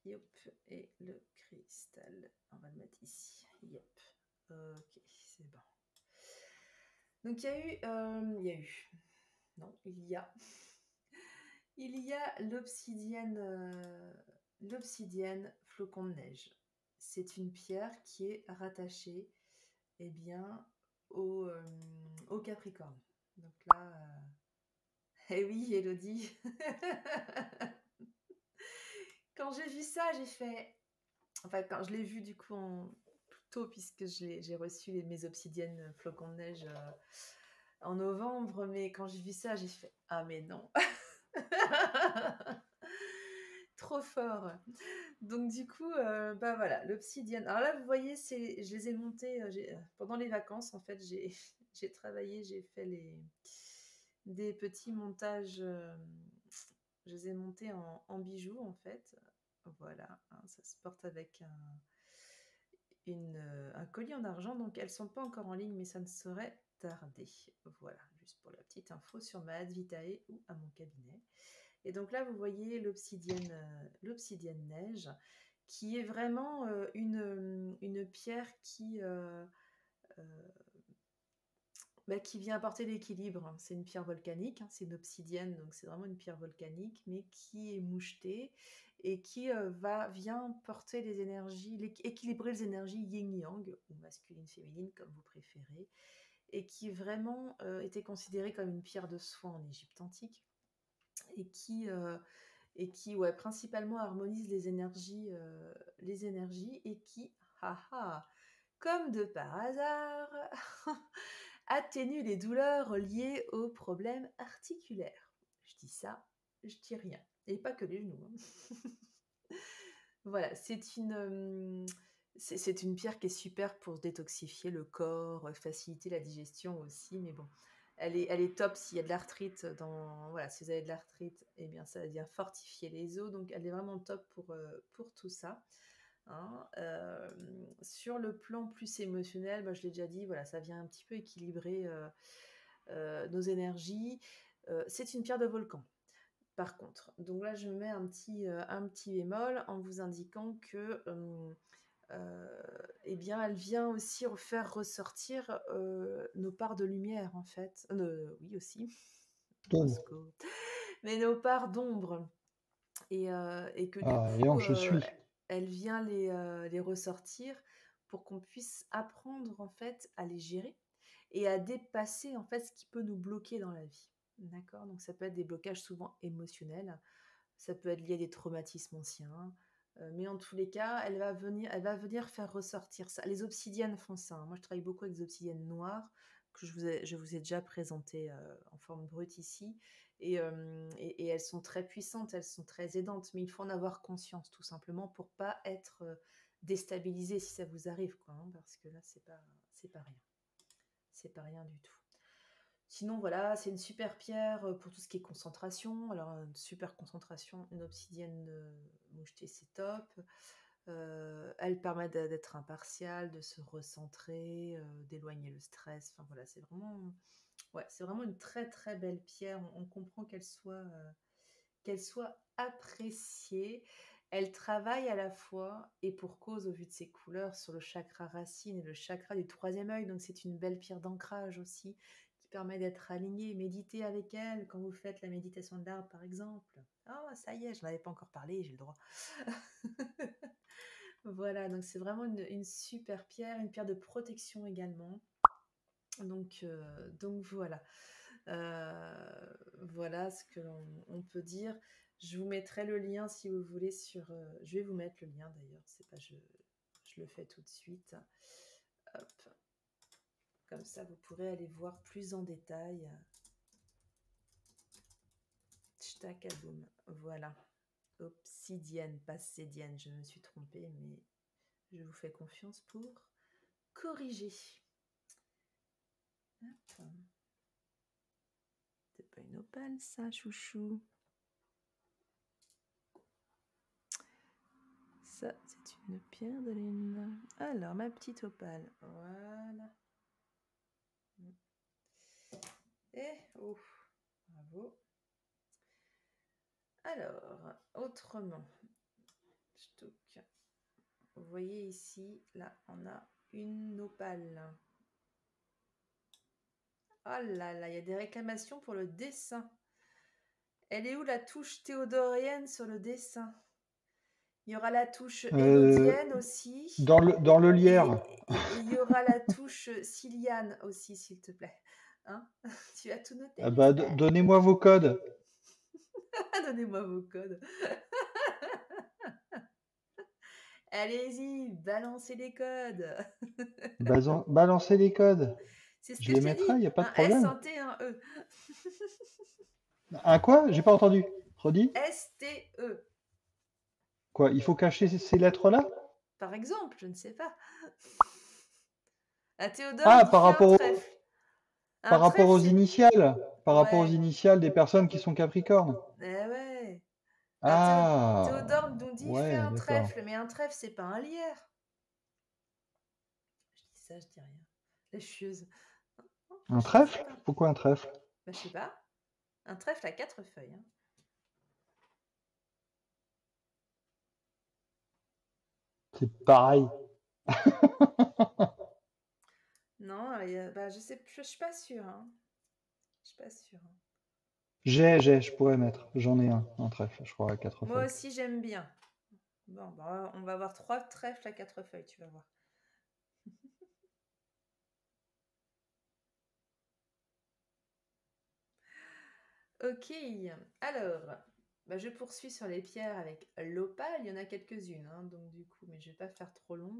Yep, et le cristal. On va le mettre ici. Yep. Ok, c'est bon. Donc il y a eu... Non, il y a... Il y a l'obsidienne flocon de neige. C'est une pierre qui est rattachée eh bien, au Capricorne. Donc là... Eh oui, Elodie. Quand j'ai vu ça, j'ai fait... Enfin, quand je l'ai vu du coup plus tôt, puisque j'ai reçu mes obsidiennes flocons de neige en novembre, mais quand j'ai vu ça, j'ai fait « Ah mais non !» Trop fort. Donc du coup, bah voilà, l'obsidienne. Alors là, vous voyez, je les ai montées pendant les vacances. En fait, j'ai travaillé, j'ai fait des petits montages. Je les ai montés en bijoux, en fait. Voilà, hein, ça se porte avec un collier en argent. Donc elles sont pas encore en ligne, mais ça ne saurait tarder. Voilà, juste pour la petite info sur ma Ad Vitae ou à mon cabinet. Et donc là, vous voyez l'obsidienne neige, qui est vraiment une pierre qui vient apporter l'équilibre. C'est une pierre volcanique, hein, c'est une obsidienne, donc c'est vraiment une pierre volcanique, mais qui est mouchetée et qui vient porter les énergies, équilibrer les énergies yin-yang, ou masculine-féminine, comme vous préférez, et qui vraiment était considérée comme une pierre de soin en Égypte antique, et qui principalement harmonise les énergies et qui, comme de par hasard, atténue les douleurs liées aux problèmes articulaires. Je dis ça, je dis rien. Et pas que les genoux. Hein. Voilà, c'est une pierre qui est super pour détoxifier le corps, faciliter la digestion aussi, mais bon, elle est top s'il y a de l'arthrite voilà, si vous avez de l'arthrite, eh bien ça vient fortifier les os, donc elle est vraiment top pour tout ça. Hein. Sur le plan plus émotionnel, je l'ai déjà dit, voilà, ça vient un petit peu équilibrer nos énergies. C'est une pierre de volcan. Par contre, donc là je mets un petit bémol en vous indiquant que eh bien, elle vient aussi faire ressortir nos parts de lumière, en fait. Oui, aussi. Mais nos parts d'ombre. Et que du coup, je suis. elle vient les ressortir pour qu'on puisse apprendre, en fait, à les gérer et à dépasser, en fait, ce qui peut nous bloquer dans la vie. D'accord? Donc, ça peut être des blocages souvent émotionnels. Ça peut être lié à des traumatismes anciens. Mais en tous les cas, elle va venir faire ressortir ça. Les obsidiennes font ça. Hein. Moi, je travaille beaucoup avec des obsidiennes noires que je vous ai déjà présentées en forme brute ici. Et elles sont très puissantes, elles sont très aidantes. Mais il faut en avoir conscience, tout simplement, pour pas être déstabilisé si ça vous arrive. Quoi, hein, parce que là, c'est pas rien. C'est pas rien du tout. Sinon, voilà, c'est une super pierre pour tout ce qui est concentration. Alors, une super concentration, une obsidienne mouchetée, c'est top. Elle permet d'être impartiale, de se recentrer, d'éloigner le stress. Enfin, voilà, c'est vraiment une très, très belle pierre. On comprend qu'elle soit appréciée. Elle travaille à la fois, et pour cause au vu de ses couleurs, sur le chakra racine et le chakra du troisième œil. Donc c'est une belle pierre d'ancrage aussi, qui permet d'être aligné. Méditez avec elle quand vous faites la méditation de l'arbre, par exemple. Oh, ça y est, je n'en avais pas encore parlé, j'ai le droit. Voilà, donc c'est vraiment une super pierre, une pierre de protection également. Donc voilà. Voilà ce que l'on peut dire. Je vous mettrai le lien si vous voulez sur. Je vais vous mettre le lien d'ailleurs. C'est pas je le fais tout de suite. Hop. Comme ça, vous pourrez aller voir plus en détail. Tchtakaboum. Voilà. Obsidienne, pas sédienne. Je me suis trompée, mais je vous fais confiance pour corriger. Hop. C'est pas une opale, ça, chouchou. Ça, c'est une pierre de lune. Alors, ma petite opale. Voilà. Et, oh, bravo. Alors, autrement. Vous voyez ici, là, on a une opale. Oh là là, il y a des réclamations pour le dessin. Elle est où la touche théodorienne sur le dessin? Il y aura la touche élodienne aussi. Dans le lierre. Et il y aura la touche Siliane aussi, s'il te plaît. Hein? Tu as tout noté, Ah bah, donnez-moi vos codes. Donnez-moi vos codes. Allez-y, balancez les codes. Balancez les codes. C'est ce Je que les je t'ai mettrai, il dit. n'y a pas de Un S, problème. un T, un E. Un quoi? J'ai pas entendu. Redis? S-T-E. Quoi? Il faut cacher ces lettres-là? Par exemple, je ne sais pas. À Théodore, Ah, il dit fais un trèfle. par Un rapport trèfle, aux c'est. initiales. Par rapport aux Ouais. initiales des personnes qui sont capricornes. Eh ouais. Alors, Théodore Ah, nous dit fais ouais, un d'accord. trèfle, mais un trèfle, c'est pas un lierre. Je dis ça, je dis rien. La chieuse. Un Je ne sais trèfle? pas. Pourquoi un trèfle? Bah, je sais pas. Un trèfle à 4 feuilles. Hein. C'est pareil. Non, bah, je suis pas sûre. Hein. Je suis pas sûre. Hein. Je pourrais mettre. J'en ai un trèfle, je crois, à 4 Moi feuilles. aussi, j'aime bien. Bon, bah, on va avoir 3 trèfles à 4 feuilles, tu vas voir. Ok, alors, bah, je poursuis sur les pierres avec l'opale. Il y en a quelques-unes, hein, donc du coup, mais je vais pas faire trop long,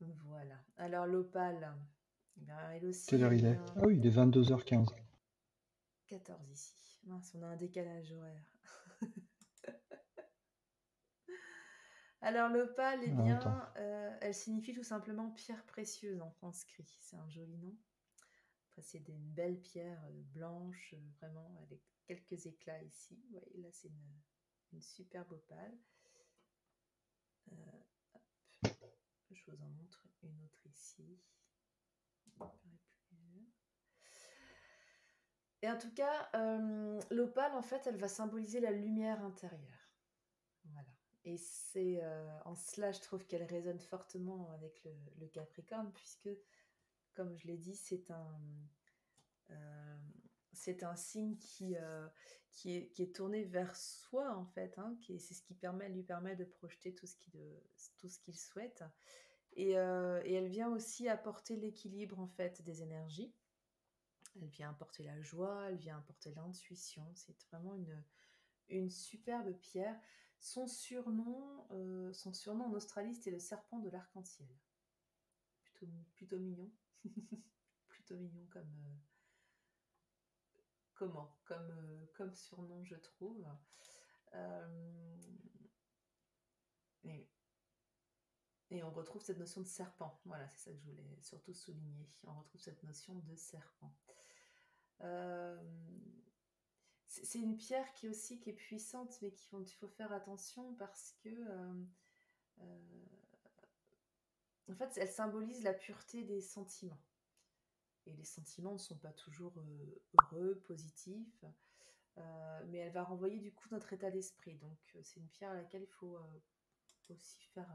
mais voilà. Alors l'opale, eh bien, elle aussi, Quelle heure elle il est? vient Ah oui, il est 22h15. 14 ici. Mince, on a un décalage horaire. Alors l'opale, eh Ah, attends. bien, elle signifie tout simplement pierre précieuse en sanskrit. C'est un joli nom. Enfin, c'est une belle pierre blanche, vraiment, avec quelques éclats ici. Vous voyez, là, c'est une superbe opale. Je vous en montre une autre ici. Et en tout cas, l'opale, en fait, elle va symboliser la lumière intérieure. Voilà. Et c'est en cela, je trouve qu'elle résonne fortement avec le Capricorne, puisque, comme je l'ai dit, c'est un signe qui est tourné vers soi, en fait. Hein, c'est ce qui lui permet de projeter tout ce qu'il souhaite. Et elle vient aussi apporter l'équilibre, en fait, des énergies. Elle vient apporter la joie, elle vient apporter l'intuition. C'est vraiment une superbe pierre. Son surnom en Australie, c'était le serpent de l'arc-en-ciel. Plutôt mignon. Plutôt mignon comme surnom, je trouve. Et, et on retrouve cette notion de serpent. Voilà, c'est ça que je voulais surtout souligner. On retrouve cette notion de serpent. C'est une pierre qui est puissante, mais il faut faire attention parce que en fait, elle symbolise la pureté des sentiments. Et les sentiments ne sont pas toujours heureux, positifs. mais elle va renvoyer du coup notre état d'esprit. Donc c'est une pierre à laquelle il faut aussi faire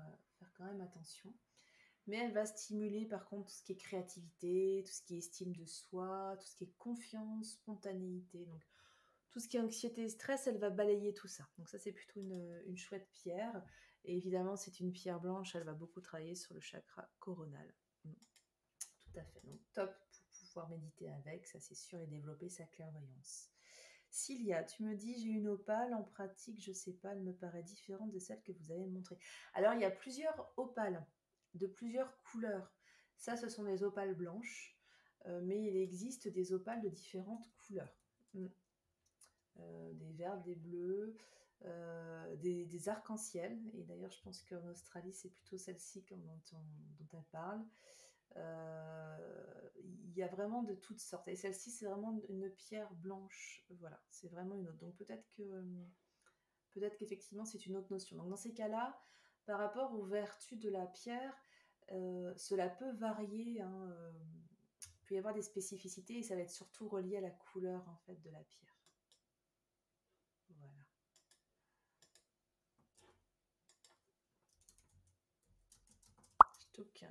quand même attention. Mais elle va stimuler par contre tout ce qui est créativité, tout ce qui est estime de soi, tout ce qui est confiance, spontanéité. Donc tout ce qui est anxiété et stress, elle va balayer tout ça. Donc ça c'est plutôt une chouette pierre. Et évidemment c'est une pierre blanche, elle va beaucoup travailler sur le chakra coronal. Tout à fait. Donc top pour pouvoir méditer avec, ça c'est sûr, et développer sa clairvoyance. Cilia, tu me dis j'ai une opale, en pratique je sais pas, elle me paraît différente de celle que vous avez montrée. Alors il y a plusieurs opales de plusieurs couleurs. Ça ce sont des opales blanches, mais il existe des opales de différentes couleurs. Des verts, des bleus, des arcs-en-ciel. Et d'ailleurs je pense qu'en Australie c'est plutôt celle-ci dont elle parle. Il y a vraiment de toutes sortes. Et celle-ci, c'est vraiment une pierre blanche. Voilà, c'est vraiment une autre. Donc peut-être qu'effectivement, c'est une autre notion. Donc dans ces cas-là, par rapport aux vertus de la pierre, cela peut varier. Hein, il peut y avoir des spécificités et ça va être surtout relié à la couleur en fait de la pierre. Voilà. Ch'touk.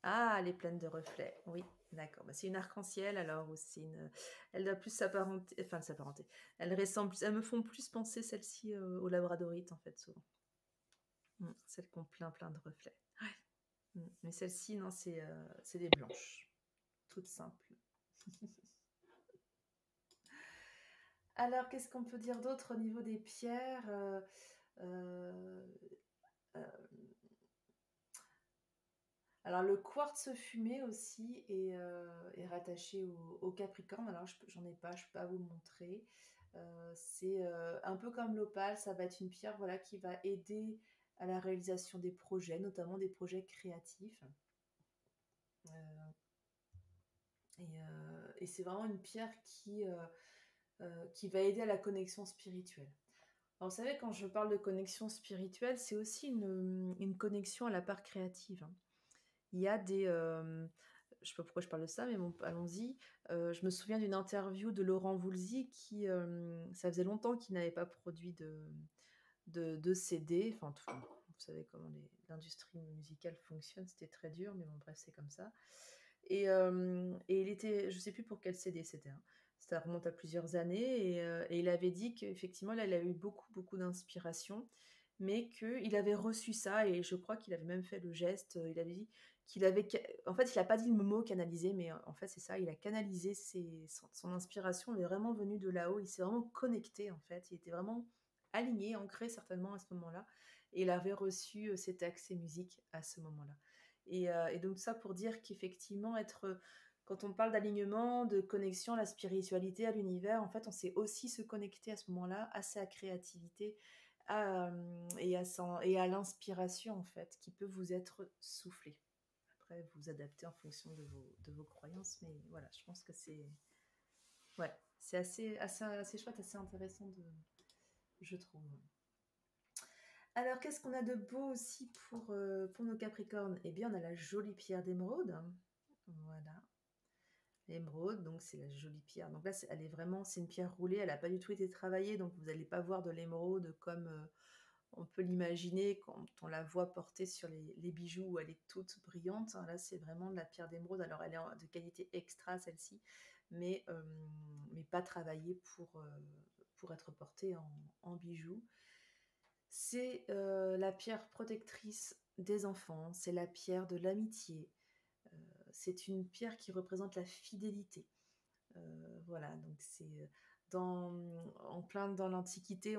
Ah, elle est pleine de reflets. Oui, d'accord. Bah, c'est une arc-en-ciel alors, ou c'est une. Elle doit plus s'apparenter. Enfin, s'apparenter. Elles me font plus penser celle-ci au labradorite en fait, souvent. Celles qui ont plein de reflets. Ouais. Mais celle-ci, non, c'est des blanches. Toutes simples. Alors, qu'est-ce qu'on peut dire d'autre au niveau des pierres euh, Alors, le quartz fumé aussi est rattaché au Capricorne. Alors, j'en ai pas, je peux pas vous montrer. C'est un peu comme l'opale, ça va être une pierre voilà, qui va aider à la réalisation des projets, notamment des projets créatifs. Euh, et c'est vraiment une pierre qui va aider à la connexion spirituelle. Alors, vous savez, quand je parle de connexion spirituelle, c'est aussi une connexion à la part créative. Hein. Il y a des... je ne sais pas pourquoi je parle de ça, mais bon, allons-y. Je me souviens d'une interview de Laurent Voulzy qui, ça faisait longtemps qu'il n'avait pas produit de CD. Enfin, vous savez comment l'industrie musicale fonctionne, c'était très dur, mais bon, bref, c'est comme ça. Et il était, je ne sais plus pour quel CD c'était. Hein. Ça remonte à plusieurs années. Et il avait dit qu'effectivement, là, il a eu beaucoup d'inspiration, mais qu'il avait reçu ça. Et je crois qu'il avait même fait le geste. Il avait dit qu'il avait. En fait, il n'a pas dit le mot canaliser, mais en fait, c'est ça. Il a canalisé son inspiration. Il est vraiment venu de là-haut. Il s'est vraiment connecté, en fait. Il était vraiment aligné, ancré certainement à ce moment-là. Et il avait reçu cet accès musique à ce moment-là. Et donc ça pour dire qu'effectivement, quand on parle d'alignement, de connexion à la spiritualité, à l'univers, en fait, on sait aussi se connecter à ce moment-là à sa créativité et à l'inspiration, en fait, qui peut vous être soufflée. Après, vous adaptez en fonction de vos croyances, mais voilà, je pense que c'est assez chouette, assez intéressant, je trouve. Alors, qu'est-ce qu'on a de beau aussi pour nos Capricornes? Eh bien, on a la jolie pierre d'émeraude. Voilà. L'émeraude, donc c'est la jolie pierre. Donc là, c'est une pierre roulée, elle n'a pas du tout été travaillée, donc vous n'allez pas voir de l'émeraude comme on peut l'imaginer quand on la voit portée sur les bijoux où elle est toute brillante. Là, c'est vraiment de la pierre d'émeraude. Alors, elle est de qualité extra, celle-ci, mais pas travaillée pour être portée en bijoux. C'est la pierre protectrice des enfants, c'est la pierre de l'amitié, c'est une pierre qui représente la fidélité. Voilà, donc c'est en plein dans l'Antiquité,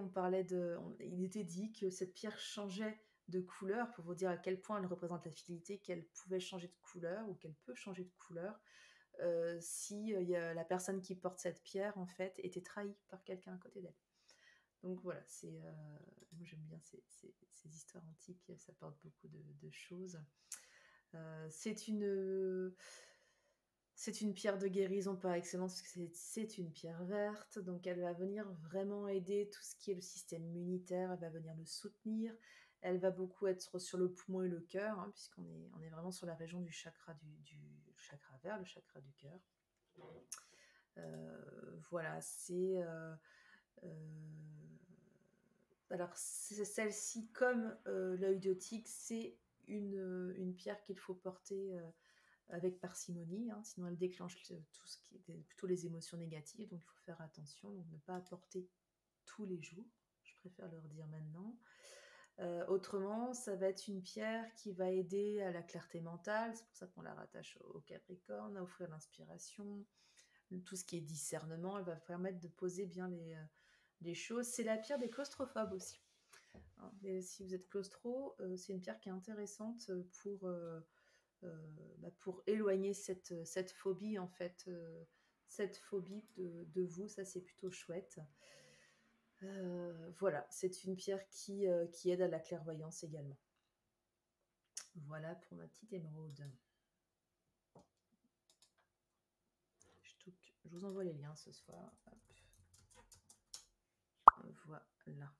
il était dit que cette pierre changeait de couleur pour vous dire à quel point elle représente la fidélité, qu'elle pouvait changer de couleur ou qu'elle peut changer de couleur si la personne qui porte cette pierre en fait était trahie par quelqu'un à côté d'elle. Donc voilà, moi j'aime bien ces histoires antiques, ça porte beaucoup de choses. C'est une pierre de guérison par excellence, parce que c'est une pierre verte, donc elle va venir vraiment aider tout ce qui est le système immunitaire, elle va venir le soutenir, elle va beaucoup être sur le poumon et le cœur, hein, on est vraiment sur la région du chakra chakra vert, le chakra du cœur. Voilà, c'est... alors, celle-ci, comme l'œil de tigre, c'est une pierre qu'il faut porter avec parcimonie, hein, sinon elle déclenche tout ce qui est plutôt les émotions négatives, donc il faut faire attention, donc ne pas apporter tous les jours, je préfère leur dire maintenant. Autrement, ça va être une pierre qui va aider à la clarté mentale, c'est pour ça qu'on la rattache au Capricorne, à offrir l'inspiration, tout ce qui est discernement, elle va permettre de poser bien les choses. C'est la pierre des claustrophobes aussi. Hein. Et si vous êtes claustro, c'est une pierre qui est intéressante pour éloigner cette phobie, en fait, cette phobie de vous, ça c'est plutôt chouette. Voilà, c'est une pierre qui aide à la clairvoyance également. Voilà pour ma petite émeraude. Je vous envoie les liens ce soir. Hop. Voilà.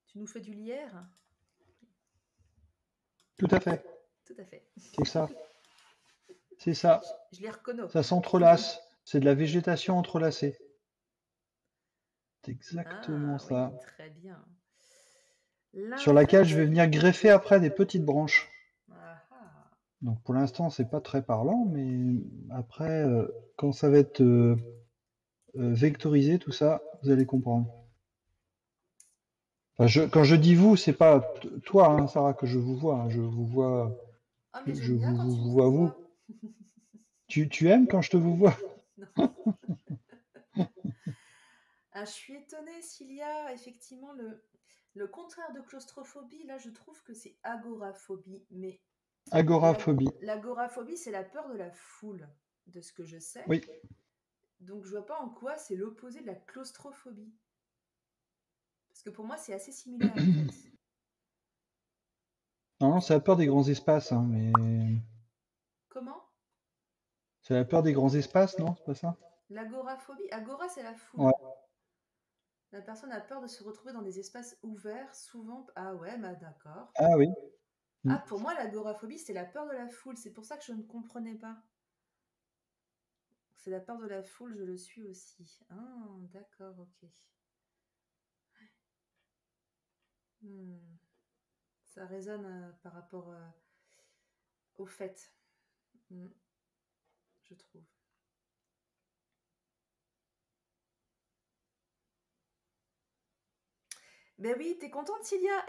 Tu nous fais du lierre? Tout à fait. Tout à fait. C'est ça. C'est ça. Je les reconnais. Ça s'entrelace. C'est de la végétation entrelacée. C'est exactement ça. Oui, très bien. Sur laquelle je vais venir greffer après des petites branches. Ah. Donc pour l'instant, c'est pas très parlant, mais après, quand ça va être vectorisé, tout ça, vous allez comprendre. Enfin, quand je dis vous, c'est pas toi, hein, Sarah, que je vous vois. Hein, je vous vois. Ah, mais Je j'aime bien quand tu vous me vois vous. vois. Tu aimes quand je te vous vois? Non. Ah, je suis étonnée s'il y a effectivement le contraire de claustrophobie. Là, je trouve que c'est agoraphobie. Mais Agoraphobie. l'agoraphobie, c'est la peur de la foule, de ce que je sais. Oui. Donc, je vois pas en quoi c'est l'opposé de la claustrophobie. Parce que pour moi, c'est assez similaire, en fait. Non, c'est la peur des grands espaces, hein, mais. Comment? C'est la peur des grands espaces, non? C'est pas ça? L'agoraphobie? Agora, c'est la foule. Ouais. La personne a peur de se retrouver dans des espaces ouverts, souvent... Ah ouais, bah d'accord. Ah oui. Ah, pour moi, l'agoraphobie, c'est la peur de la foule. C'est pour ça que je ne comprenais pas. C'est la peur de la foule, je le suis aussi. Ah, d'accord, ok. Ça résonne par rapport au fait, je trouve. Ben oui, t'es contente, Cilia?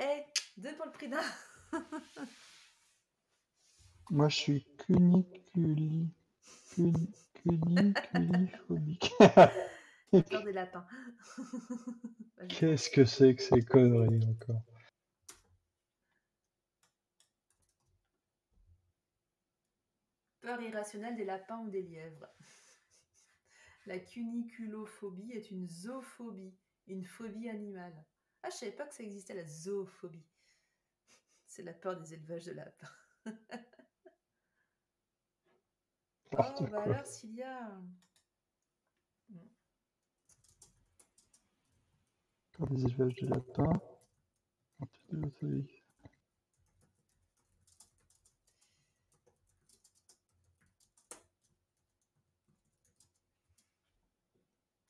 Donne-moi le prix d'un. Moi, je suis cuniculi-phobique. J'ai peur des lapins. Qu'est-ce que c'est que ces conneries encore? Peur irrationnelle des lapins ou des lièvres. La cuniculophobie est une zoophobie, une phobie animale. Ah, je savais pas que ça existait, la zoophobie. C'est la peur des élevages de lapins. Oh, bah alors, s'il y a... Peur des élevages de lapins.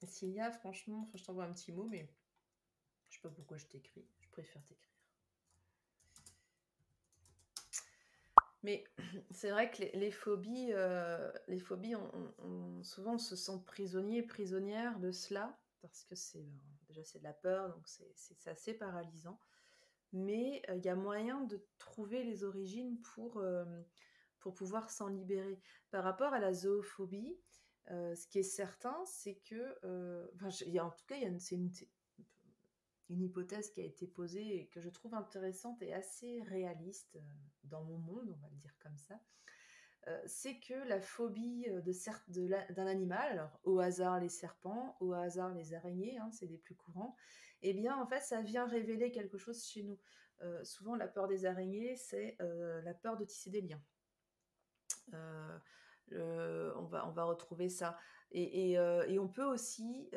S'il y a, franchement, je t'envoie un petit mot, mais je sais pas pourquoi je t'écris. Je préfère t'écrire. Mais c'est vrai que les phobies, souvent on se sent prisonnier, prisonnière de cela, parce que déjà c'est de la peur, donc c'est assez paralysant. Mais il y a moyen de trouver les origines pour pouvoir s'en libérer. Par rapport à la zoophobie, ce qui est certain, c'est que, en tout cas, c'est une hypothèse qui a été posée et que je trouve intéressante et assez réaliste dans mon monde, on va le dire comme ça. C'est que la phobie d'un animal, alors au hasard les serpents, au hasard les araignées, hein, c'est les plus courants, eh bien en fait ça vient révéler quelque chose chez nous. Souvent la peur des araignées, c'est la peur de tisser des liens. On va retrouver ça. Et on peut aussi,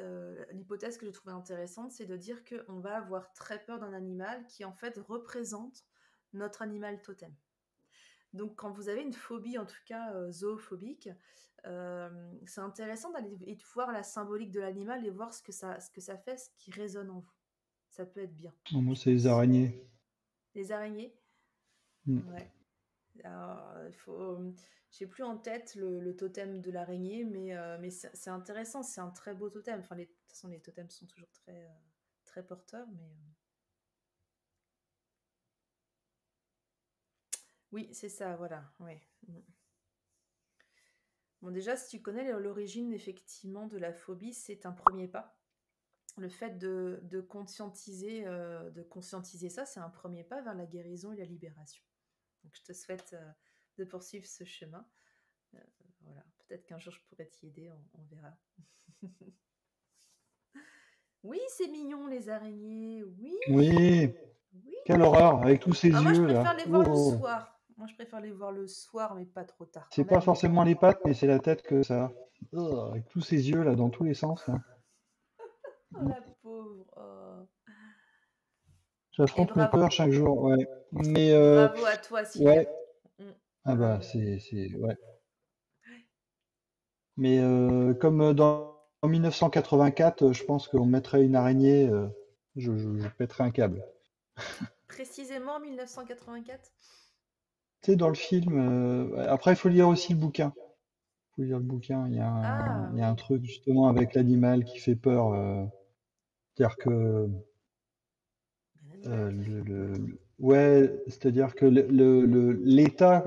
l'hypothèse que j'ai trouvée intéressante, c'est de dire qu'on va avoir très peur d'un animal qui en fait représente notre animal totem. Donc, quand vous avez une phobie, en tout cas zoophobique, c'est intéressant d'aller et de voir la symbolique de l'animal et voir ce que ça fait, ce qui résonne en vous. Ça peut être bien, Non, moi, je c'est les pense. araignées. Les araignées, Mm. ouais. Alors, j'ai plus en tête le totem de l'araignée, mais c'est intéressant, c'est un très beau totem. Enfin, de toute façon, les totems sont toujours très porteurs, mais oui, c'est ça, voilà, ouais. Mm. Bon, déjà, si tu connais l'origine effectivement de la phobie, c'est un premier pas. Le fait de conscientiser ça, c'est un premier pas vers la guérison et la libération. Donc, je te souhaite de poursuivre ce chemin. Euh, voilà, peut-être qu'un jour je pourrais t'y aider, on verra. Oui, c'est mignon les araignées, oui, Oui, oui. quelle horreur, avec tous ces Ah, moi, je yeux préfère là. les voir le Oh, soir. Moi, je préfère les voir le soir, mais pas trop tard quand c'est pas même. Mais forcément les pattes, mais c'est la tête que ça. Oh, avec tous ces yeux là dans tous les sens là. oh, la pauvre. Oh. Et J'affronte mes bravo, peurs chaque jour, ouais. Mais bravo à toi, Sylvia. ouais, Mm, ah bah bravo. c'est ouais. Mais comme en 1984, je pense qu'on mettrait une araignée, je pèterais un câble. Précisément 1984. Tu sais, dans le film, ouais, après il faut lire aussi le bouquin. Faut lire le bouquin, Ah il y a un oui. truc justement avec l'animal qui fait peur. C'est-à-dire que Un animal qui fait peur. ouais, c'est-à-dire que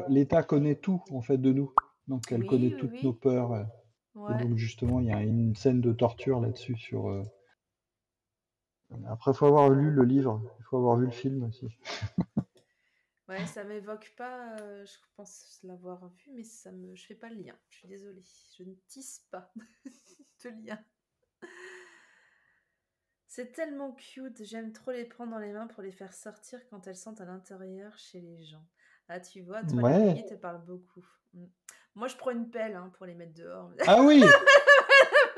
l'État connaît tout en fait de nous. Donc elle connaît Oui, oui, toutes nos oui. peurs. Et Ouais. donc justement, il y a une scène de torture là-dessus sur. Après, faut avoir lu le livre, il faut avoir vu le film aussi. Ouais, ça m'évoque pas. Je pense l'avoir vu, mais je fais pas le lien. Je suis désolée. Je ne tisse pas de lien. C'est tellement cute. J'aime trop les prendre dans les mains pour les faire sortir quand elles sont à l'intérieur chez les gens. Ah, tu vois, toi, Ouais. l'araignée te parle beaucoup. Mm. Moi, je prends une pelle hein, pour les mettre dehors. Ah oui!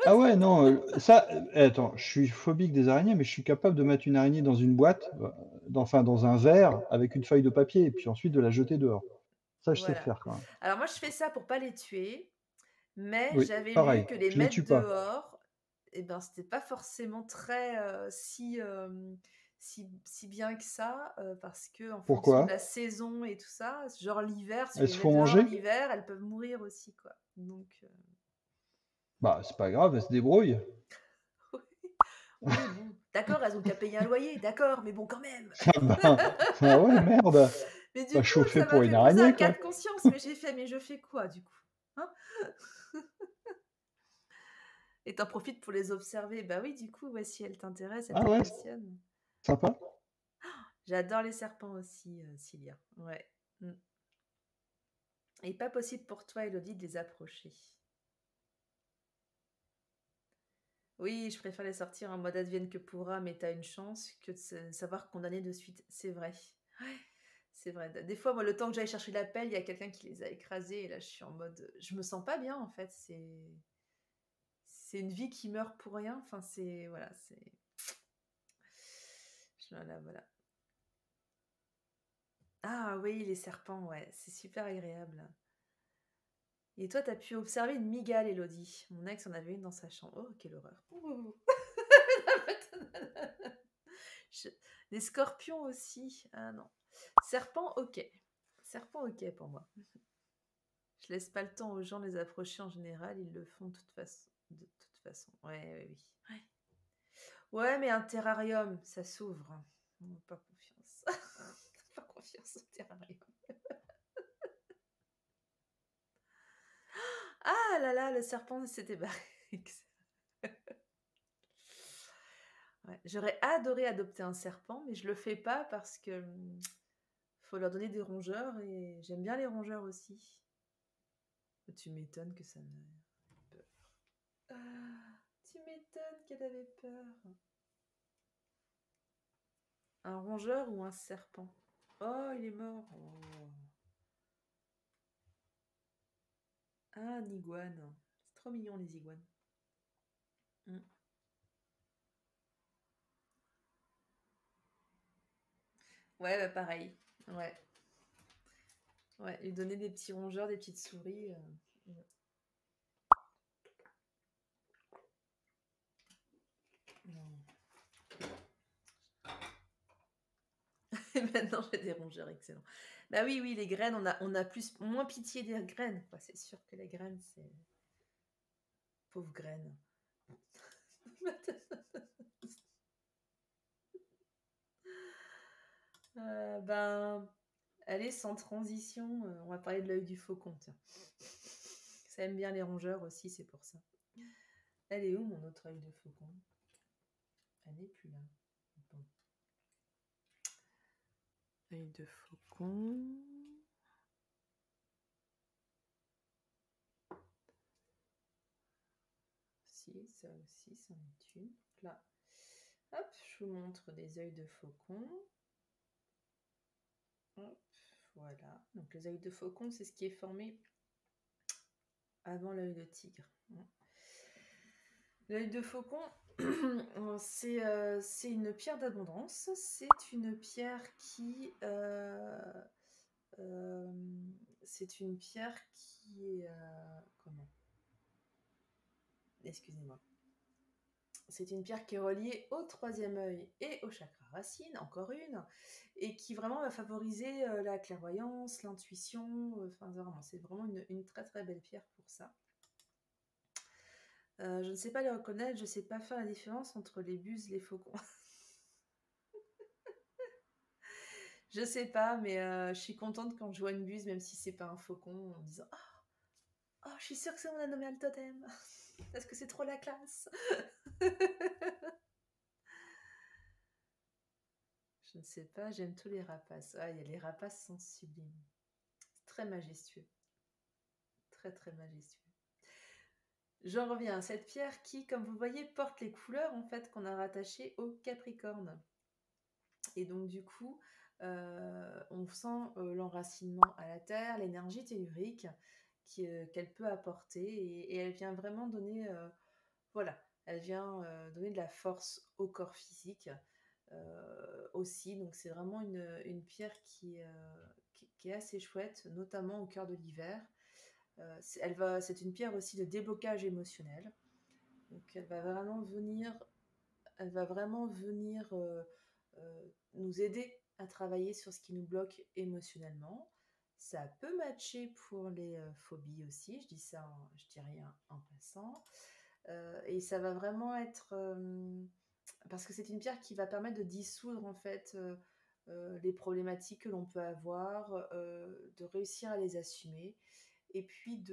Ah ouais, non, ça, attends, je suis phobique des araignées, mais je suis capable de mettre une araignée dans une boîte, enfin dans un verre, avec une feuille de papier, et puis ensuite de la jeter dehors. Ça, je sais Voilà. faire quand même. Alors, moi, je fais ça pour pas les tuer, mais Oui, j'avais lu pareil, que les je les mettre tue pas. dehors, eh ben, c'était pas forcément très si bien que ça, parce que en fonction de Pourquoi? la saison et tout ça, genre l'hiver, si tu Elles les se mets font dehors manger? l'hiver, elles peuvent mourir aussi, quoi. Donc, Bah, c'est pas grave, elles se débrouillent. oui, bon, d'accord, elles ont qu'à payer un loyer, d'accord, mais bon, quand même. Ah bah ouais, merde, Mais du pas coup, chauffé ça m'a pour fait une poser un araignée, cas quoi. de conscience, mais j'ai fait, mais je fais quoi, du coup? Hein? Et t'en profites pour les observer. Bah oui, du coup, ouais, si elles t'intéressent, elles Ah te ouais, passionnent. sympa. J'adore les serpents aussi, Cilia. Ouais. Mm. Et pas possible pour toi, Elodie, de les approcher. Oui, je préfère les sortir en mode advienne que pourra, mais t'as une chance que de savoir condamner de suite. C'est vrai. Ouais, c'est vrai. Des fois, moi, le temps que j'aille chercher la pelle, il y a quelqu'un qui les a écrasés, et là, je suis en mode. Je me sens pas bien, en fait. C'est une vie qui meurt pour rien. Enfin, c'est. Voilà, c'est. Voilà, voilà. Ah oui, les serpents, ouais, c'est super agréable. Et toi, t'as pu observer une mygale, Elodie. Mon ex en avait une dans sa chambre. Oh, quelle horreur. Ouh. Je- Les scorpions aussi. Ah non. Serpent, ok. Serpent, ok pour moi. Je laisse pas le temps aux gens de les approcher en général. Ils le font de toute façon. De toute façon. Ouais, ouais, oui. Ouais, ouais, mais un terrarium, ça s'ouvre. Pas confiance. Pas confiance au terrarium. Ah là là, le serpent s'était barré. Ouais, j'aurais adoré adopter un serpent, mais je le fais pas parce que faut leur donner des rongeurs et j'aime bien les rongeurs aussi. Tu m'étonnes que ça me fait peur. Ah, tu m'étonnes qu'elle avait peur. Un rongeur ou un serpent? Oh, il est mort. Oh. Ah, un iguane. C'est trop mignon les iguanes. Mm. Ouais, bah pareil. Ouais. Ouais, lui donner des petits rongeurs, des petites souris. Non. Et maintenant, j'ai des rongeurs, excellent. Bah oui, oui, les graines, on a moins pitié des graines, quoi. C'est sûr que les graines, c'est... Pauvres graines. Ben, allez, sans transition, on va parler de l'œil du faucon, tiens. Ça aime bien les rongeurs aussi, c'est pour ça. Elle est où, mon autre œil de faucon? Elle n'est plus là. Bon. Œil de faucon... Si, ça aussi, c'en est une. Là. Hop, je vous montre des œils de faucon. Hop, voilà. Donc les œils de faucon, c'est ce qui est formé avant l'œil de tigre. L'œil de faucon, c'est une pierre d'abondance. C'est une pierre qui... c'est une pierre qui est... comment? Excusez-moi. C'est une pierre qui est reliée au troisième œil et au chakra racine, encore une, et qui vraiment va favoriser la clairvoyance, l'intuition. Enfin, vraiment, c'est vraiment une très très belle pierre pour ça. Je ne sais pas les reconnaître, je ne sais pas faire la différence entre les buses et les faucons. Je sais pas, mais je suis contente quand je vois une buse, même si c'est pas un faucon, en me disant oh, je suis sûre que c'est mon animal totem, parce que c'est trop la classe. Je ne sais pas, j'aime tous les rapaces. Ah, les rapaces sont sublimes. Très majestueux. Très, très majestueux. J'en reviens à cette pierre qui, comme vous voyez, porte les couleurs en fait qu'on a rattachées au Capricorne. Et donc du coup, on sent l'enracinement à la terre, l'énergie tellurique qu'elle peut apporter et elle vient vraiment donner, voilà, elle vient donner de la force au corps physique aussi. Donc c'est vraiment une pierre qui est assez chouette, notamment au cœur de l'hiver. C'est une pierre aussi de déblocage émotionnel. Donc elle va vraiment venir nous aider à travailler sur ce qui nous bloque émotionnellement. Ça peut matcher pour les phobies aussi, je dis rien en passant. Et ça va vraiment être... parce que c'est une pierre qui va permettre de dissoudre en fait les problématiques que l'on peut avoir, de réussir à les assumer. Et puis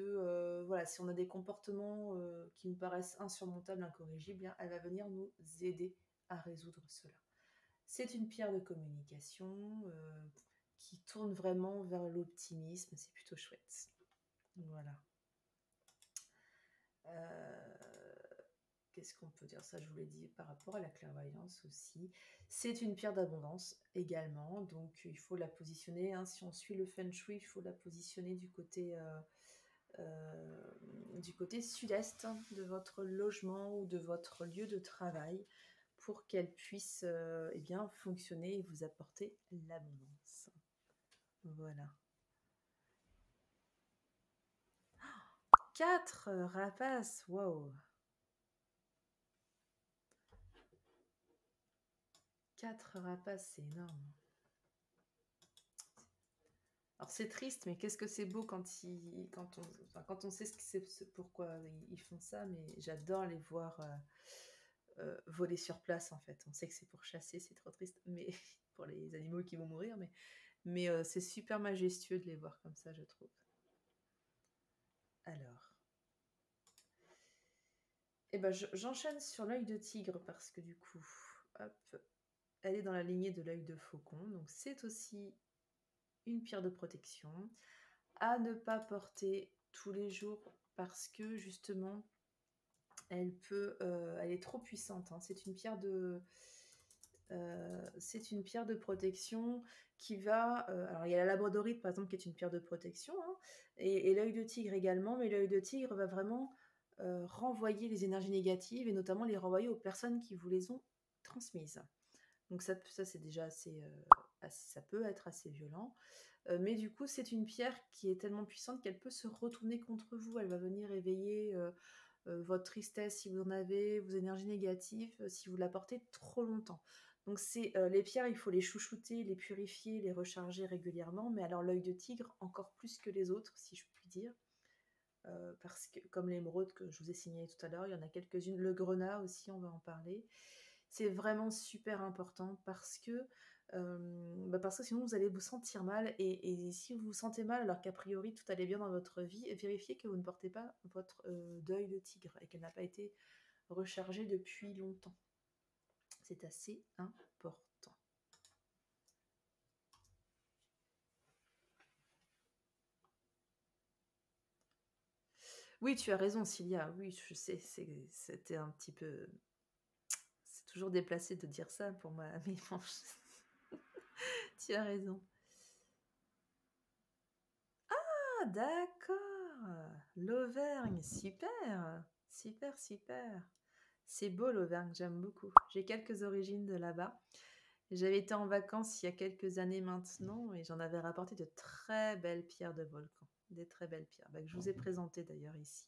voilà, si on a des comportements qui nous paraissent insurmontables, incorrigibles, bien, elle va venir nous aider à résoudre cela. C'est une pierre de communication qui tourne vraiment vers l'optimisme, c'est plutôt chouette. Voilà. Qu'est-ce qu'on peut dire? Ça, je vous l'ai dit par rapport à la clairvoyance aussi. C'est une pierre d'abondance également, donc il faut la positionner. Hein, si on suit le feng shui, il faut la positionner du côté sud-est de votre logement ou de votre lieu de travail pour qu'elle puisse eh bien, fonctionner et vous apporter l'abondance. Voilà. 4 rapaces, waouh! 4 rapaces, c'est énorme. Alors c'est triste, mais qu'est-ce que c'est beau quand on sait pourquoi ils font ça, mais j'adore les voir voler sur place en fait. On sait que c'est pour chasser, c'est trop triste, mais pour les animaux qui vont mourir, mais c'est super majestueux de les voir comme ça, je trouve. Alors, eh ben, j'enchaîne sur l'œil de tigre parce que du coup, hop, elle est dans la lignée de l'œil de faucon, donc c'est aussi une pierre de protection à ne pas porter tous les jours parce que justement elle est trop puissante, hein. C'est une pierre de protection qui va alors il y a la labradorite par exemple qui est une pierre de protection, hein, et l'œil de tigre également, mais l'œil de tigre va vraiment renvoyer les énergies négatives et notamment les renvoyer aux personnes qui vous les ont transmises. Donc ça c'est déjà ça peut être assez violent. Mais du coup, c'est une pierre qui est tellement puissante qu'elle peut se retourner contre vous. Elle va venir éveiller votre tristesse si vous en avez, vos énergies négatives, si vous la portez trop longtemps. Donc les pierres, il faut les chouchouter, les purifier, les recharger régulièrement. Mais alors l'œil de tigre, encore plus que les autres, si je puis dire. Parce que comme l'émeraude que je vous ai signalé tout à l'heure, il y en a quelques-unes. Le grenat aussi, on va en parler. C'est vraiment super important parce que sinon vous allez vous sentir mal et si vous vous sentez mal alors qu'a priori tout allait bien dans votre vie, vérifiez que vous ne portez pas votre deuil de tigre et qu'elle n'a pas été rechargée depuis longtemps. C'est assez important. Oui, tu as raison, Cilia. Oui, je sais, c'était un petit peu... C'est toujours déplacé de dire ça pour moi, mais bon, tu as raison. Ah, d'accord. L'Auvergne, super. Super, super. C'est beau l'Auvergne, j'aime beaucoup. J'ai quelques origines de là-bas. J'avais été en vacances il y a quelques années maintenant et j'en avais rapporté de très belles pierres de volcan. Des très belles pierres, que je vous ai présentées d'ailleurs ici.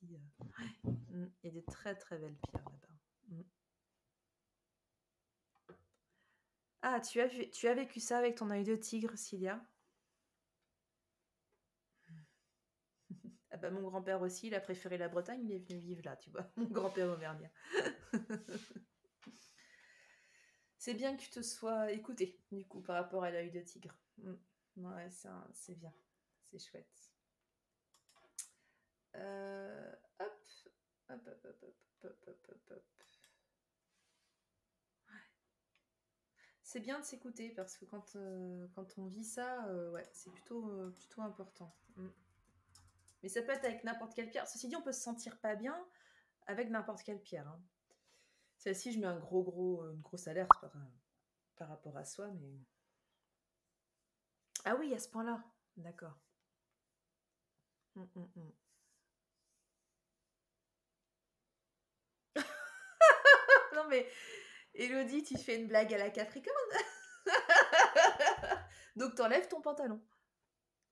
Et des très très belles pierres là-bas. Ah, tu as vécu ça avec ton œil de tigre, Cilia? Ah bah, mon grand-père aussi, il a préféré la Bretagne, il est venu vivre là, tu vois. Mon grand-père auvergnat. C'est bien que tu te sois écouté, du coup, par rapport à l'œil de tigre. Ouais, c'est bien. C'est chouette. Hop. Hop, hop, hop, hop, hop, hop, hop, hop. Ouais. C'est bien de s'écouter parce que quand on vit ça, ouais, c'est plutôt important. Mais ça peut être avec n'importe quelle pierre. Ceci dit, on peut se sentir pas bien avec n'importe quelle pierre. Hein. Celle-ci, je mets une grosse alerte par rapport à soi, mais... Ah oui, à ce point-là. D'accord. Non mais, Élodie, tu fais une blague à la Capricorne. Donc t'enlèves ton pantalon.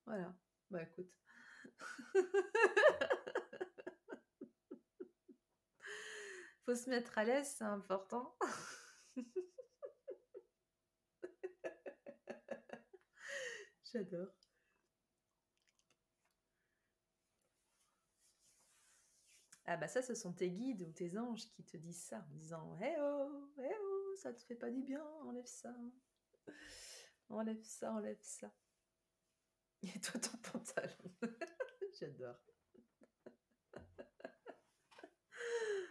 Voilà. Bah écoute. Faut se mettre à l'aise, c'est important. J'adore. Ah bah ça, ce sont tes guides ou tes anges qui te disent ça, en disant eh oh, ça te fait pas du bien, enlève ça. Enlève ça, enlève ça. Et toi, ton pantalon. J'adore.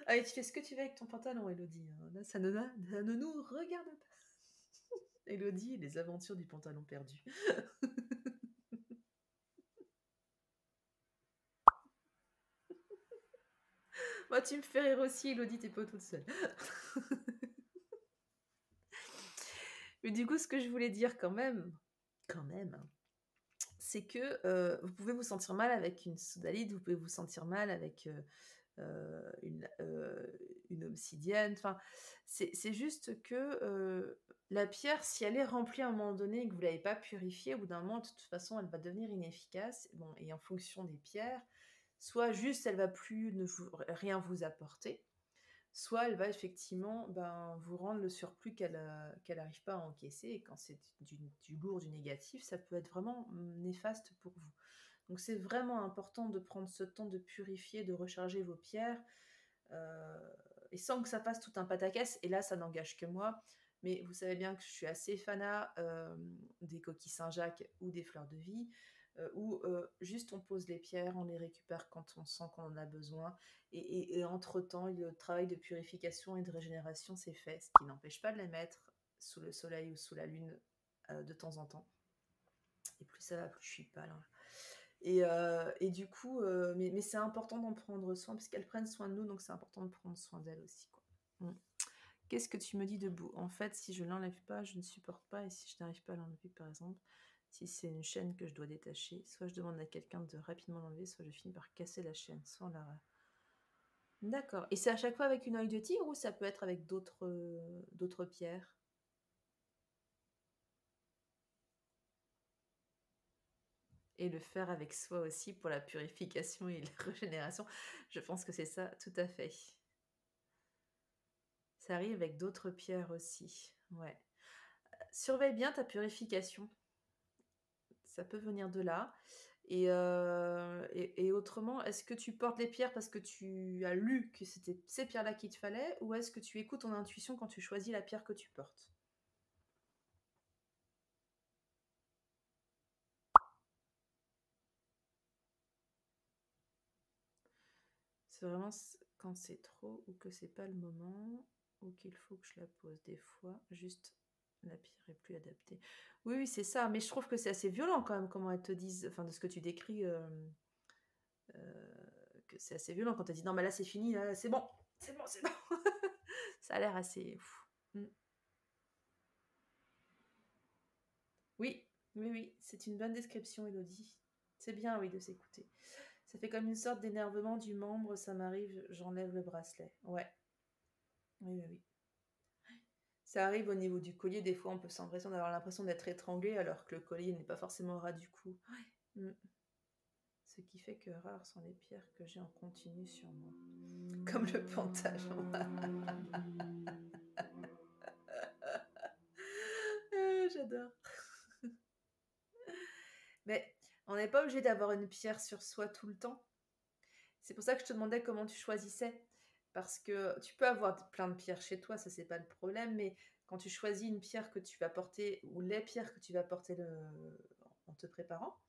Ah, et tu fais ce que tu veux avec ton pantalon, Élodie. Là, ça ne nous regarde pas. Élodie et les aventures du pantalon perdu. Moi, tu me fais rire aussi, Élodie, t'es pas toute seule. Mais du coup, ce que je voulais dire quand même, c'est que vous pouvez vous sentir mal avec une sodalite, vous pouvez vous sentir mal avec une obsidienne. Enfin, c'est juste que la pierre, si elle est remplie à un moment donné et que vous ne l'avez pas purifiée, au bout d'un moment, de toute façon, elle va devenir inefficace. Bon, et en fonction des pierres, soit juste elle va plus rien vous apporter, soit elle va effectivement vous rendre le surplus qu'elle n'arrive pas à encaisser. Et quand c'est du lourd, du négatif, ça peut être vraiment néfaste pour vous. Donc c'est vraiment important de prendre ce temps de purifier, de recharger vos pierres, et sans que ça fasse tout un pataquès. Et là, ça n'engage que moi. Mais vous savez bien que je suis assez fanat des coquilles Saint-Jacques ou des fleurs de vie, où juste on pose les pierres, on les récupère quand on sent qu'on en a besoin. Et entre-temps, le travail de purification et de régénération s'est fait, ce qui n'empêche pas de les mettre sous le soleil ou sous la lune de temps en temps. Et plus ça va, plus je suis pâle. Hein. Et du coup, mais c'est important d'en prendre soin, puisqu'elles prennent soin de nous, donc c'est important de prendre soin d'elles aussi. Quoi. Qu'est-ce que tu me dis debout? En fait, si je ne l'enlève pas, je ne supporte pas, et si je n'arrive pas à l'enlever, par exemple, si c'est une chaîne que je dois détacher, soit je demande à quelqu'un de rapidement l'enlever, soit je finis par casser la chaîne, soit on la... D'accord. Et c'est à chaque fois avec une œil de tigre ou ça peut être avec d'autres pierres? Et le faire avec soi aussi pour la purification et la régénération. Je pense que c'est ça, tout à fait. Ça arrive avec d'autres pierres aussi. Ouais. Surveille bien ta purification. Ça peut venir de là. Et autrement, est-ce que tu portes les pierres parce que tu as lu que c'était ces pierres-là qu'il te fallait, ou est-ce que tu écoutes ton intuition quand tu choisis la pierre que tu portes? C'est vraiment quand c'est trop ou que c'est pas le moment ou qu'il faut que je la pose. Des fois, juste la pierre est plus adaptée. Oui, oui, c'est ça. Mais je trouve que c'est assez violent quand même, comment elles te disent, enfin de ce que tu décris, que c'est assez violent quand elles disent non, mais là c'est fini, là c'est bon, c'est bon, c'est bon. Ça a l'air assez. Mm. Oui, oui, oui, c'est une bonne description, Elodie. C'est bien, oui, de s'écouter. Ça fait comme une sorte d'énervement du membre, ça m'arrive, j'enlève le bracelet. Ouais, oui, oui, oui. Ça arrive au niveau du collier, des fois on peut avoir l'impression d'être étranglé alors que le collier n'est pas forcément ras du cou. Ouais. Ce qui fait que rares sont les pierres que j'ai en continu sur moi. Comme le pantalon. J'adore. Mais on n'est pas obligé d'avoir une pierre sur soi tout le temps. C'est pour ça que je te demandais comment tu choisissais. Parce que tu peux avoir plein de pierres chez toi, ça c'est pas le problème, mais quand tu choisis une pierre que tu vas porter, ou les pierres que tu vas porter en te préparant,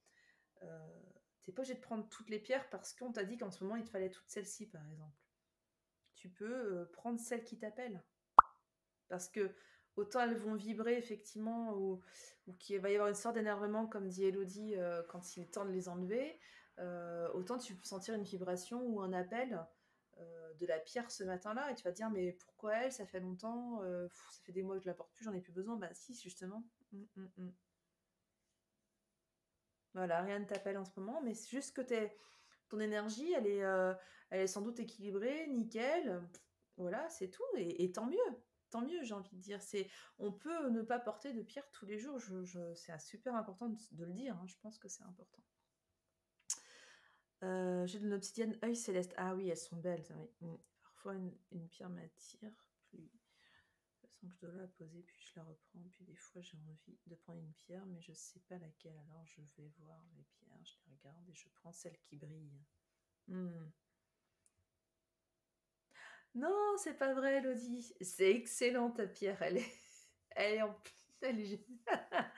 t'es pas obligé de prendre toutes les pierres parce qu'on t'a dit qu'en ce moment il te fallait toutes celles-ci par exemple. Tu peux prendre celles qui t'appellent. Parce que autant elles vont vibrer effectivement, ou qu'il va y avoir une sorte d'énervement, comme dit Elodie, quand il est temps de les enlever, autant tu peux sentir une vibration ou un appel de la pierre ce matin-là, et tu vas te dire mais pourquoi elle, ça fait longtemps, ça fait des mois que je la porte plus, j'en ai plus besoin. Bah si, justement. Voilà, rien ne t'appelle en ce moment, mais c'est juste que ton énergie, elle est sans doute équilibrée, nickel. Voilà, c'est tout, et tant mieux. Tant mieux, j'ai envie de dire. On peut ne pas porter de pierre tous les jours. C'est super important de le dire, hein. Je pense que c'est important. J'ai de l'obsidienne œil céleste. Ah oui, elles sont belles. Oui. Parfois, une pierre m'attire. Puis, je sens que je dois la poser, puis je la reprends. Puis des fois, j'ai envie de prendre une pierre, mais je ne sais pas laquelle. Alors, je vais voir les pierres, je les regarde et je prends celle qui brille. Non, c'est pas vrai, Elodie. C'est excellent, ta pierre. Elle est en... Elle est géniale.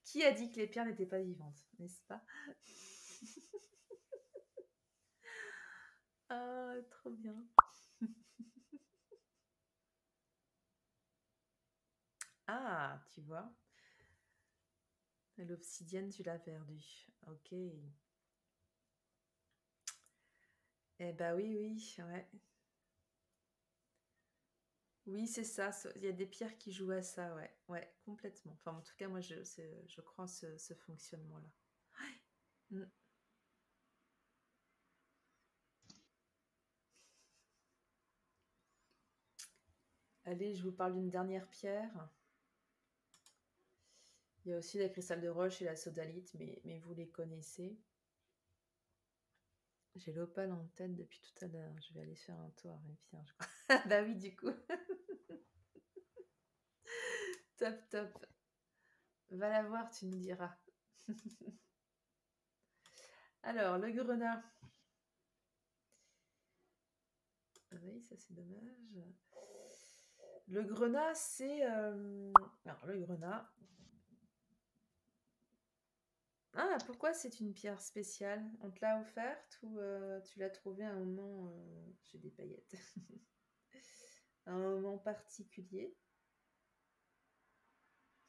Qui a dit que les pierres n'étaient pas vivantes, n'est-ce pas? Ah, trop bien. Ah, tu vois. L'obsidienne, tu l'as perdue. Ok. Eh bah oui, oui, ouais. Oui, c'est ça. Il y a des pierres qui jouent à ça, ouais. Ouais, complètement. Enfin, en tout cas, moi, je crois en ce fonctionnement-là. Mm. Allez, je vous parle d'une dernière pierre. Il y a aussi la cristal de roche et la sodalite, mais vous les connaissez. J'ai l'opale en tête depuis tout à l'heure. Je vais aller faire un tour à mes pierres, je crois. Bah oui, du coup. Top, top. Va la voir, tu nous diras. Alors, le grenat. Oui, ça c'est dommage. Le grenat, c'est... Alors, le grenat... Ah, pourquoi c'est une pierre spéciale? On te l'a offerte ou tu l'as trouvée à un moment... J'ai des paillettes. À un moment particulier?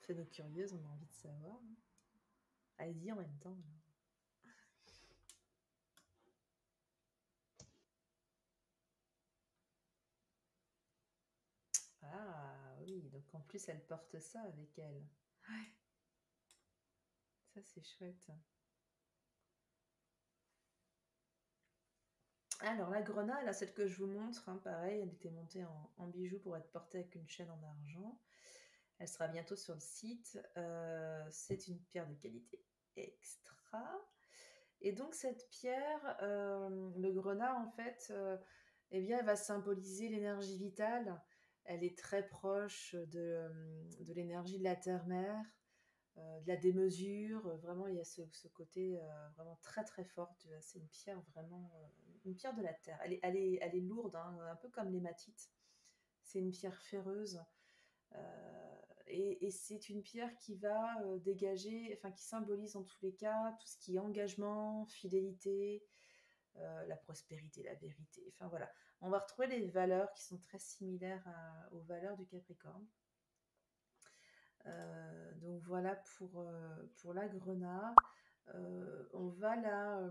Fais-nous curieuse, on a envie de savoir. Allez-y en même temps. Ah oui, donc en plus elle porte ça avec elle. Ouais. Ça c'est chouette. Alors la grenade, là, celle que je vous montre, hein, pareil, elle était montée en bijoux pour être portée avec une chaîne en argent. Elle sera bientôt sur le site. C'est une pierre de qualité extra. Et donc cette pierre, le grenat en fait, eh bien, elle va symboliser l'énergie vitale. Elle est très proche de l'énergie de la terre-mère, de la démesure. Vraiment, il y a ce côté vraiment très très fort. C'est une pierre vraiment, une pierre de la terre. Elle est lourde, hein, un peu comme l'hématite. C'est une pierre ferreuse. Et c'est une pierre qui va dégager, enfin qui symbolise en tous les cas tout ce qui est engagement, fidélité, la prospérité, la vérité. Enfin voilà, on va retrouver des valeurs qui sont très similaires aux valeurs du Capricorne. Donc voilà pour la grenat. On va là,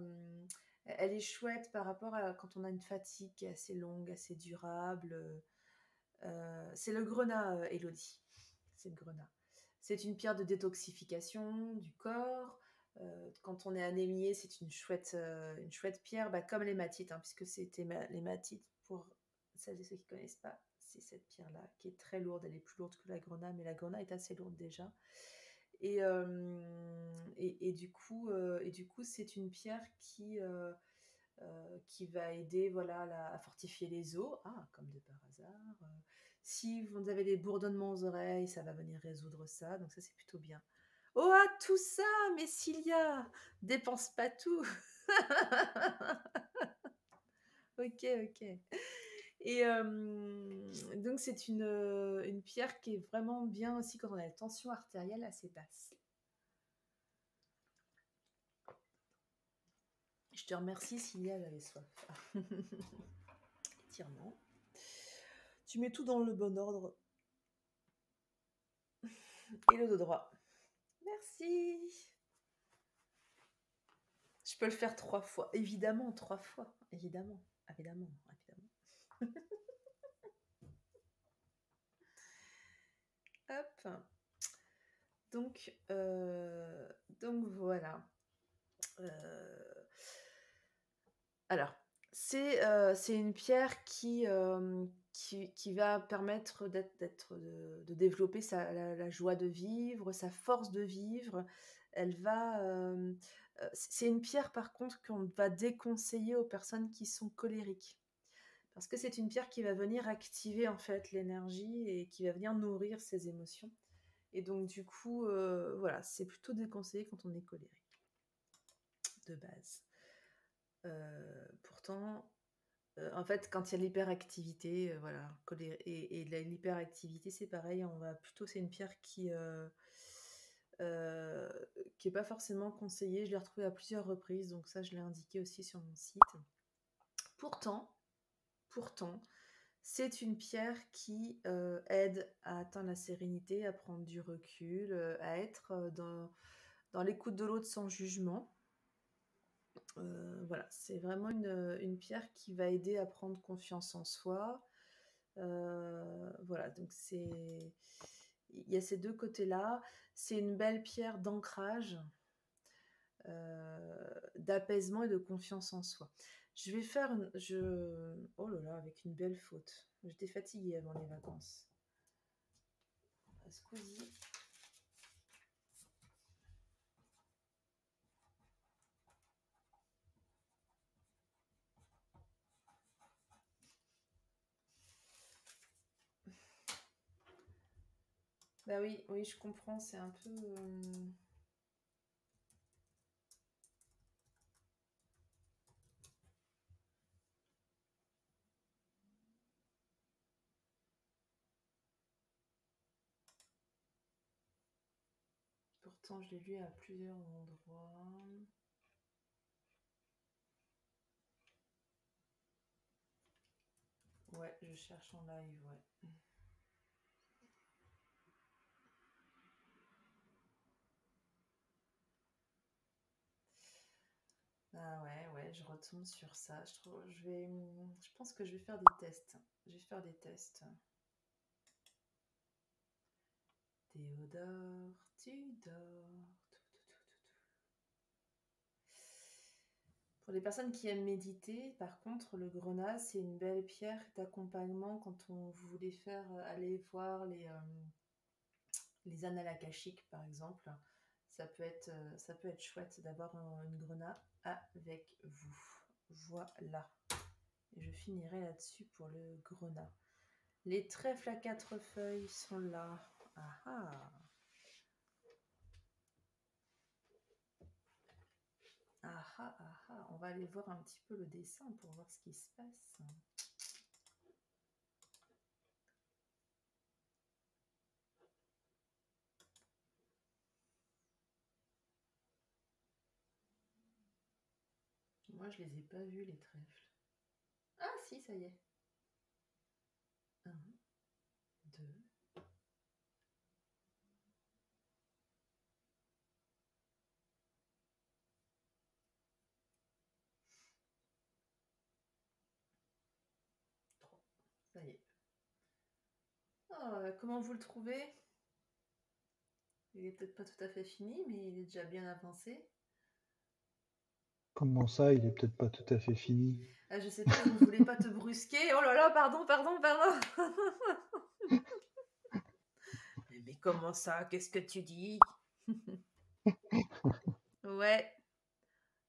elle est chouette par rapport à quand on a une fatigue qui est assez longue, assez durable. C'est le grenat, Elodie. C'est le grenat. C'est une pierre de détoxification du corps. Quand on est anémié, c'est une chouette pierre, bah, comme l'hématite, hein, puisque c'était l'hématite, pour celles et ceux qui ne connaissent pas, c'est cette pierre-là qui est très lourde. Elle est plus lourde que la grenat, mais la grenat est assez lourde déjà. Et du coup, c'est une pierre qui va aider voilà, à fortifier les os, comme de par hasard. Si vous avez des bourdonnements aux oreilles, ça va venir résoudre ça, donc ça c'est plutôt bien. Oh, tout ça, mais Cilia, dépense pas tout. Ok. Et donc c'est une pierre qui est vraiment bien aussi quand on a la tension artérielle assez basse. Je te remercie, Cilia, j'avais soif. Étirement. Tu mets tout dans le bon ordre. Et le dos droit. Merci. Je peux le faire 3 fois. Évidemment, 3 fois. Évidemment. Hop. Donc voilà. Alors, c'est une pierre qui va permettre de développer la joie de vivre, sa force de vivre. Elle va... c'est une pierre, par contre, qu'on va déconseiller aux personnes qui sont colériques. Parce que c'est une pierre qui va venir activer, en fait, l'énergie et qui va venir nourrir ses émotions. Et donc, du coup, voilà, c'est plutôt déconseillé quand on est colérique, de base. Pourtant, en fait, quand il y a l'hyperactivité, voilà, et l'hyperactivité, c'est pareil, c'est une pierre qui est pas forcément conseillée. Je l'ai retrouvée à plusieurs reprises, donc ça, je l'ai indiqué aussi sur mon site. Pourtant, c'est une pierre qui aide à atteindre la sérénité, à prendre du recul, à être dans l'écoute de l'autre sans jugement. Voilà, c'est vraiment une pierre qui va aider à prendre confiance en soi. Voilà, donc il y a ces deux côtés-là. C'est une belle pierre d'ancrage, d'apaisement et de confiance en soi. Je vais faire oh là là, avec une belle faute. J'étais fatiguée avant les vacances. Squeezie. Bah oui, je comprends, c'est un peu... Pourtant, je l'ai lu à plusieurs endroits. Ouais, je cherche en live, ouais. Ah ouais, je retombe sur ça. Je pense que je vais faire des tests. Théodore, tu dors. Pour les personnes qui aiment méditer, par contre, le grenat, c'est une belle pierre d'accompagnement quand on voulait aller voir les annales akashiques, par exemple. ça peut être chouette d'avoir une grenade avec vous. Voilà. Et je finirai là-dessus pour le grenat. Les trèfles à 4 feuilles sont là. Ah ah. Ah ah ah ah. On va aller voir un petit peu le dessin pour voir ce qui se passe. Moi, je les ai pas vus, les trèfles. Ah si, ça y est. 1, 2. Ça y est. Comment vous le trouvez? Il est peut-être pas tout à fait fini, mais il est déjà bien avancé. Comment ça, il est peut-être pas tout à fait fini? Ah, je sais pas, je ne voulais pas te brusquer. Oh là là, pardon. Mais comment ça? Qu'est-ce que tu dis? Ouais.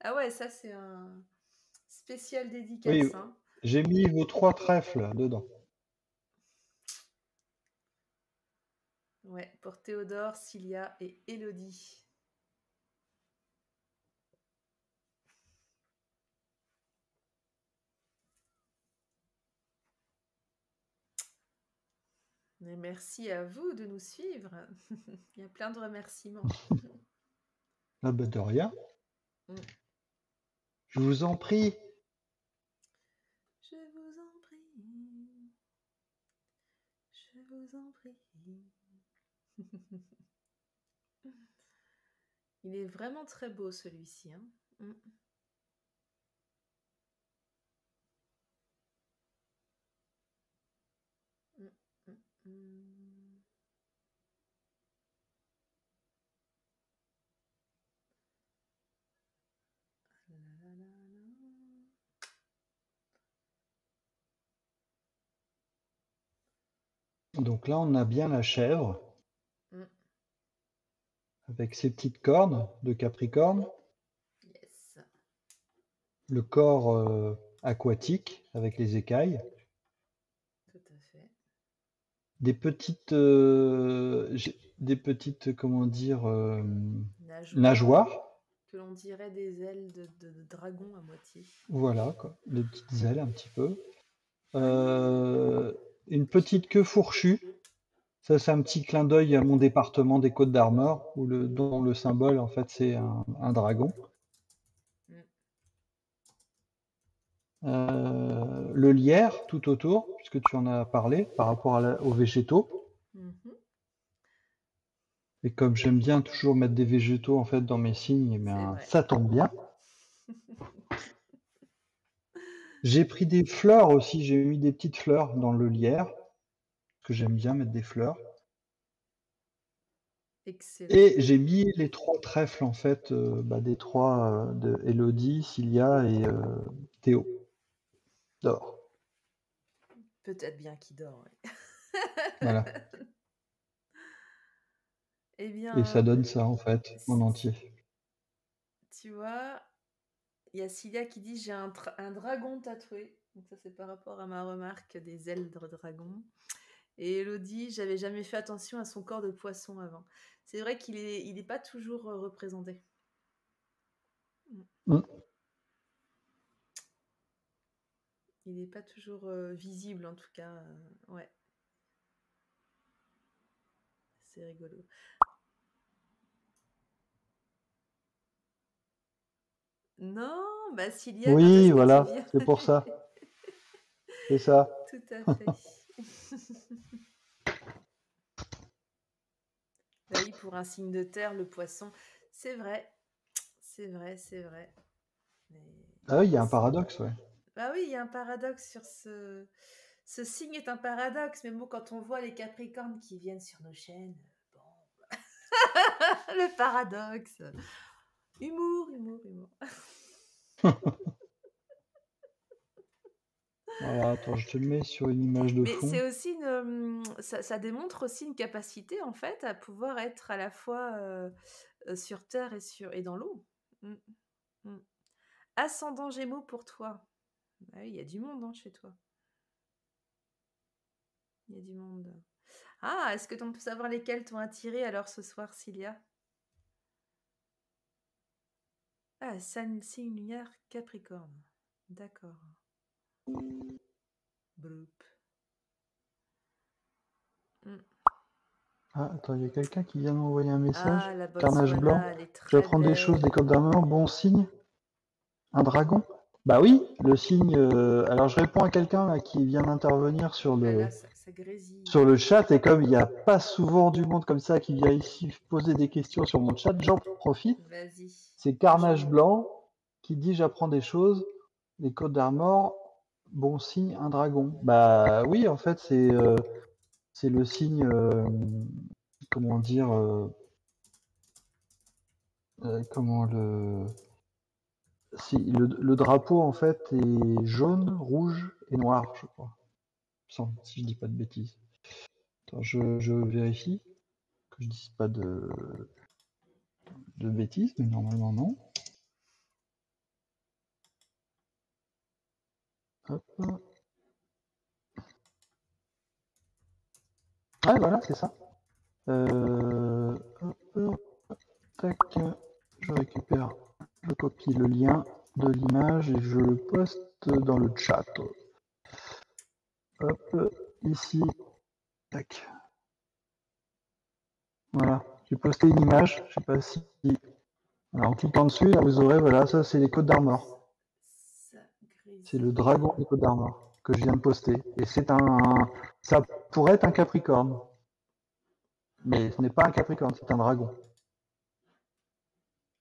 Ah ouais, ça c'est un spécial Oui, dédicace. Hein. j'ai mis vos 3 trèfles dedans. Ouais, pour Théodore, Cilia et Élodie. Mais merci à vous de nous suivre. Il y a plein de remerciements. Ah bah de rien. Mm. Je vous en prie. Je vous en prie. Je vous en prie. Il est vraiment très beau celui-ci. Hein. Mm. Mm, mm, mm. La, la, la, la. Donc là, on a bien la chèvre Mm. avec ses petites cornes de Capricorne, Yes. le corps aquatique avec les écailles, Tout à fait. des petites, comment dire, nageoires. Que l'on dirait des ailes de dragon à moitié. Voilà, quoi. Les petites ailes un petit peu. Une petite queue fourchue. Ça, c'est un petit clin d'œil à mon département des Côtes d'Armor, dont le symbole, en fait, c'est un dragon. Le lierre tout autour, puisque tu en as parlé, par rapport aux végétaux. Et comme j'aime bien toujours mettre des végétaux en fait dans mes signes, eh bien, ça tombe bien. J'ai pris des fleurs aussi, j'ai mis des petites fleurs dans le lierre, parce que j'aime bien mettre des fleurs. Excellent. Et j'ai mis les 3 trèfles en fait, des 3 de Élodie, Cilia et Théo. Dort. Peut-être bien qu'il dort. Oui. Voilà. Eh bien, et ça donne ça en fait, en entier. Tu vois, il y a Cilia qui dit j'ai un dragon tatoué. Donc ça c'est par rapport à ma remarque des ailes de dragon. Et Elodie, j'avais jamais fait attention à son corps de poisson avant. C'est vrai qu'il est pas toujours représenté. Mm. Il n'est pas toujours visible en tout cas. Ouais. C'est rigolo. Non, bah Cilia, quand Oui, est-ce que voilà, tu viens? c'est pour ça. C'est ça. Tout à fait. Bah oui, pour un signe de terre, le poisson, c'est vrai. C'est vrai, c'est vrai. Mais... Ah oui, il y a un paradoxe, ouais. Bah oui, il y a un paradoxe sur ce... Ce signe est un paradoxe, mais bon, quand on voit les Capricornes qui viennent sur nos chaînes, bon... le paradoxe. Humour. Voilà, attends, je te le mets sur une image de fond. Mais c'est aussi ça démontre aussi une capacité en fait à pouvoir être à la fois sur Terre et dans l'eau. Mm, mm. Ascendant Gémeaux pour toi. Ah oui, il y a du monde hein, chez toi. Il y a du monde. Ah, est-ce que tu peux savoir lesquels t'ont attiré alors ce soir, Cilia? Ah, signe lunaire Capricorne. D'accord. Bloup. Ah, attends, il y a quelqu'un qui vient m'envoyer un message. Ah, la Carnage blanc. Botswana, elle est Je vais très apprendre des choses, des belle. codes d'armure, bon signe. Un dragon? Bah oui, le signe. Alors je réponds à quelqu'un là, qui vient d'intervenir sur Ouh là le là, ça grésille. sur le chat, et comme il n'y a pas souvent du monde comme ça qui vient ici poser des questions sur mon chat, j'en profite. Vas-y. C'est Carnage Franchement. blanc qui dit j'apprends des choses, les codes d'armure, bon signe, un dragon. Bah oui, en fait c'est le signe, comment dire, comment le drapeau en fait est jaune, rouge et noir, je crois. Si je dis pas de bêtises. Attends, je vérifie que je dise pas de bêtises, mais normalement non. Hop. Ah voilà, c'est ça. Hop, tac, je récupère, je copie le lien de l'image et je le poste dans le chat. Hop, ici, tac. Voilà, j'ai posté une image, je sais pas si... Alors en cliquant dessus, là, vous aurez, voilà, ça c'est les codes d'armor. Ça grésille. C'est le dragon des codes d'armor que je viens de poster. Et c'est ça pourrait être un capricorne. Mais ce n'est pas un capricorne, c'est un dragon.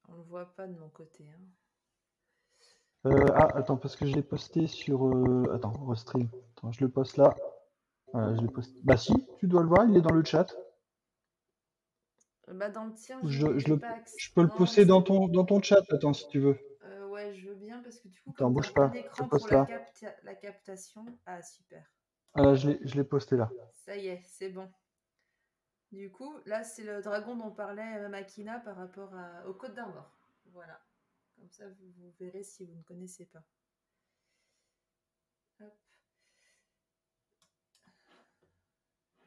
On le voit pas de mon côté. Hein. Attends, parce que je l'ai posté sur... Attends, restream. Attends, je le poste là. Voilà, je l'ai posté. Bah si, tu dois le voir, il est dans le chat. Bah dans le tien, Je j'ai pas accès. peux le Non, poster dans ton chat, attends, si tu veux. Ouais, je veux bien parce que du coup, Attends, comme tu as un bouge plein pas, je d'écran pour poste là. la captation. Ah, super. Ah là, je l'ai posté là. Ça y est, c'est bon. Du coup, là, c'est le dragon dont parlait Makina par rapport au Côte d'Armor. Voilà. Comme ça, vous verrez si vous ne connaissez pas. Hop.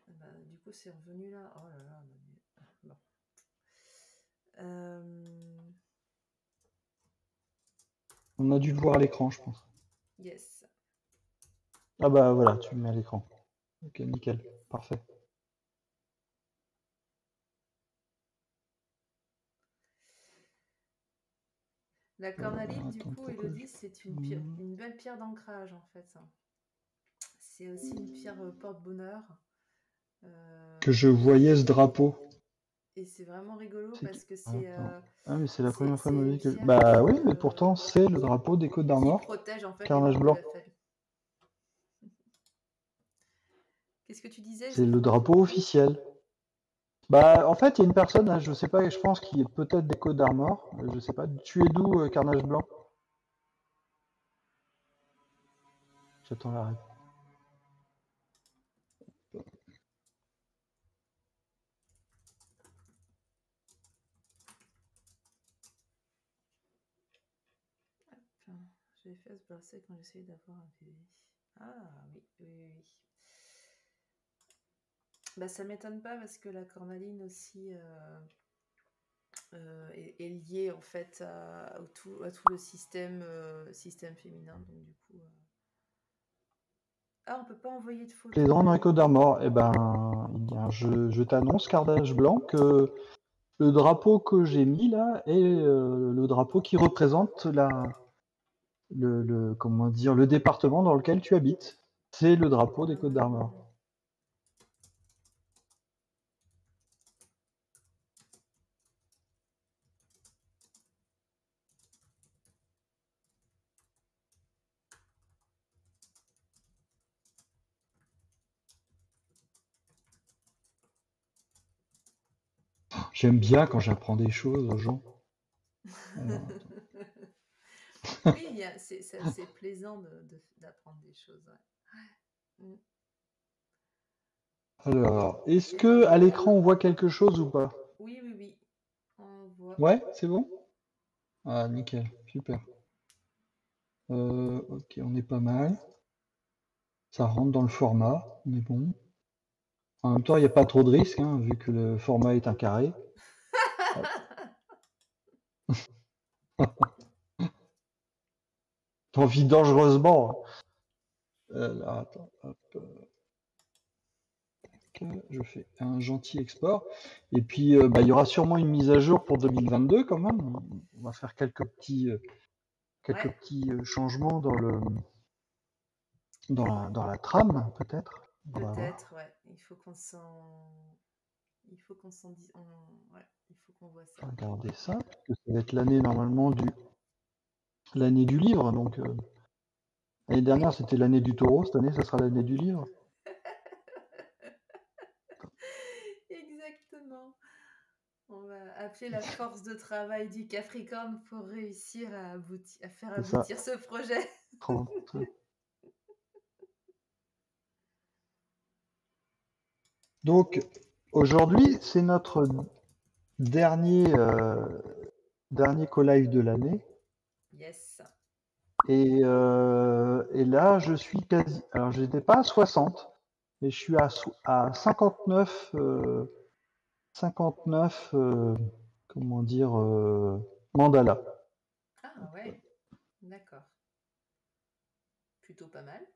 Bah, du coup, c'est revenu là. Oh là là. Bon. On a dû le voir à l'écran, je pense. Yes. Ah bah voilà, tu le mets à l'écran. Ok, nickel, parfait. La cornaline, du Attends, coup, pourquoi Elodie, c'est une belle pierre d'ancrage, en fait. C'est aussi une pierre porte-bonheur. Que je voyais ce drapeau. Et c'est vraiment rigolo parce que c'est... Ah mais c'est la première fois de ma une vie que... pierre Bah oui, mais pourtant c'est le drapeau des Côtes qui d'Armor. protège en fait les Carnage membres blanc. de la famille. Qu'est-ce que tu disais? C'est le drapeau officiel. Bah en fait, il y a une personne, là, je sais pas, je pense qu'il est peut-être des Côtes d'Armor. Je sais pas. Tu es d'où, Carnage blanc? J'attends la réponse. J'ai fait ce bracelet quand j'essayais d'avoir un bébé. Ah oui. Bah ça m'étonne pas parce que la cornaline aussi est liée en fait à tout le système féminin. Donc du coup... Ah, on peut pas envoyer de photos. Les grands dans les Côtes d'Armor, eh bien, je t'annonce, Carnage blanc, que le drapeau que j'ai mis là est le drapeau qui représente le département dans lequel tu habites. C'est le drapeau des Côtes d'Armor. J'aime bien quand j'apprends des choses aux gens. Alors, oui, c'est plaisant d'apprendre des choses. Ouais. Alors, est-ce que à l'écran on voit quelque chose ou pas? Oui. On voit vois. Ouais, c'est bon? Ah, nickel, super. Ok, on est pas mal. Ça rentre dans le format, on est bon. En même temps, il n'y a pas trop de risques, hein, vu que le format est un carré. T'en vis dangereusement. Là, attends, hop, je fais un gentil export. Et puis, il y aura sûrement une mise à jour pour 2022 quand même. On va faire quelques petits Ouais, changements dans la trame, peut-être. On va voir. peut-être, ouais. Il faut qu'on s'en dise. Ouais, il faut qu'on voit ça. Regardez ça, parce que ça va être l'année normalement l'année du livre. Donc, l'année dernière, c'était l'année du taureau. Cette année, ça sera l'année du livre. Exactement. On va appeler la force de travail du Capricorne pour réussir à faire C'est ça, aboutir ce projet. 30. Donc, aujourd'hui, c'est notre dernier co-live de l'année. Yes. Et là, je suis quasi. Alors, je n'étais pas à 60, mais je suis à 59, 59 comment dire, mandala. Ah ouais, d'accord. Plutôt pas mal.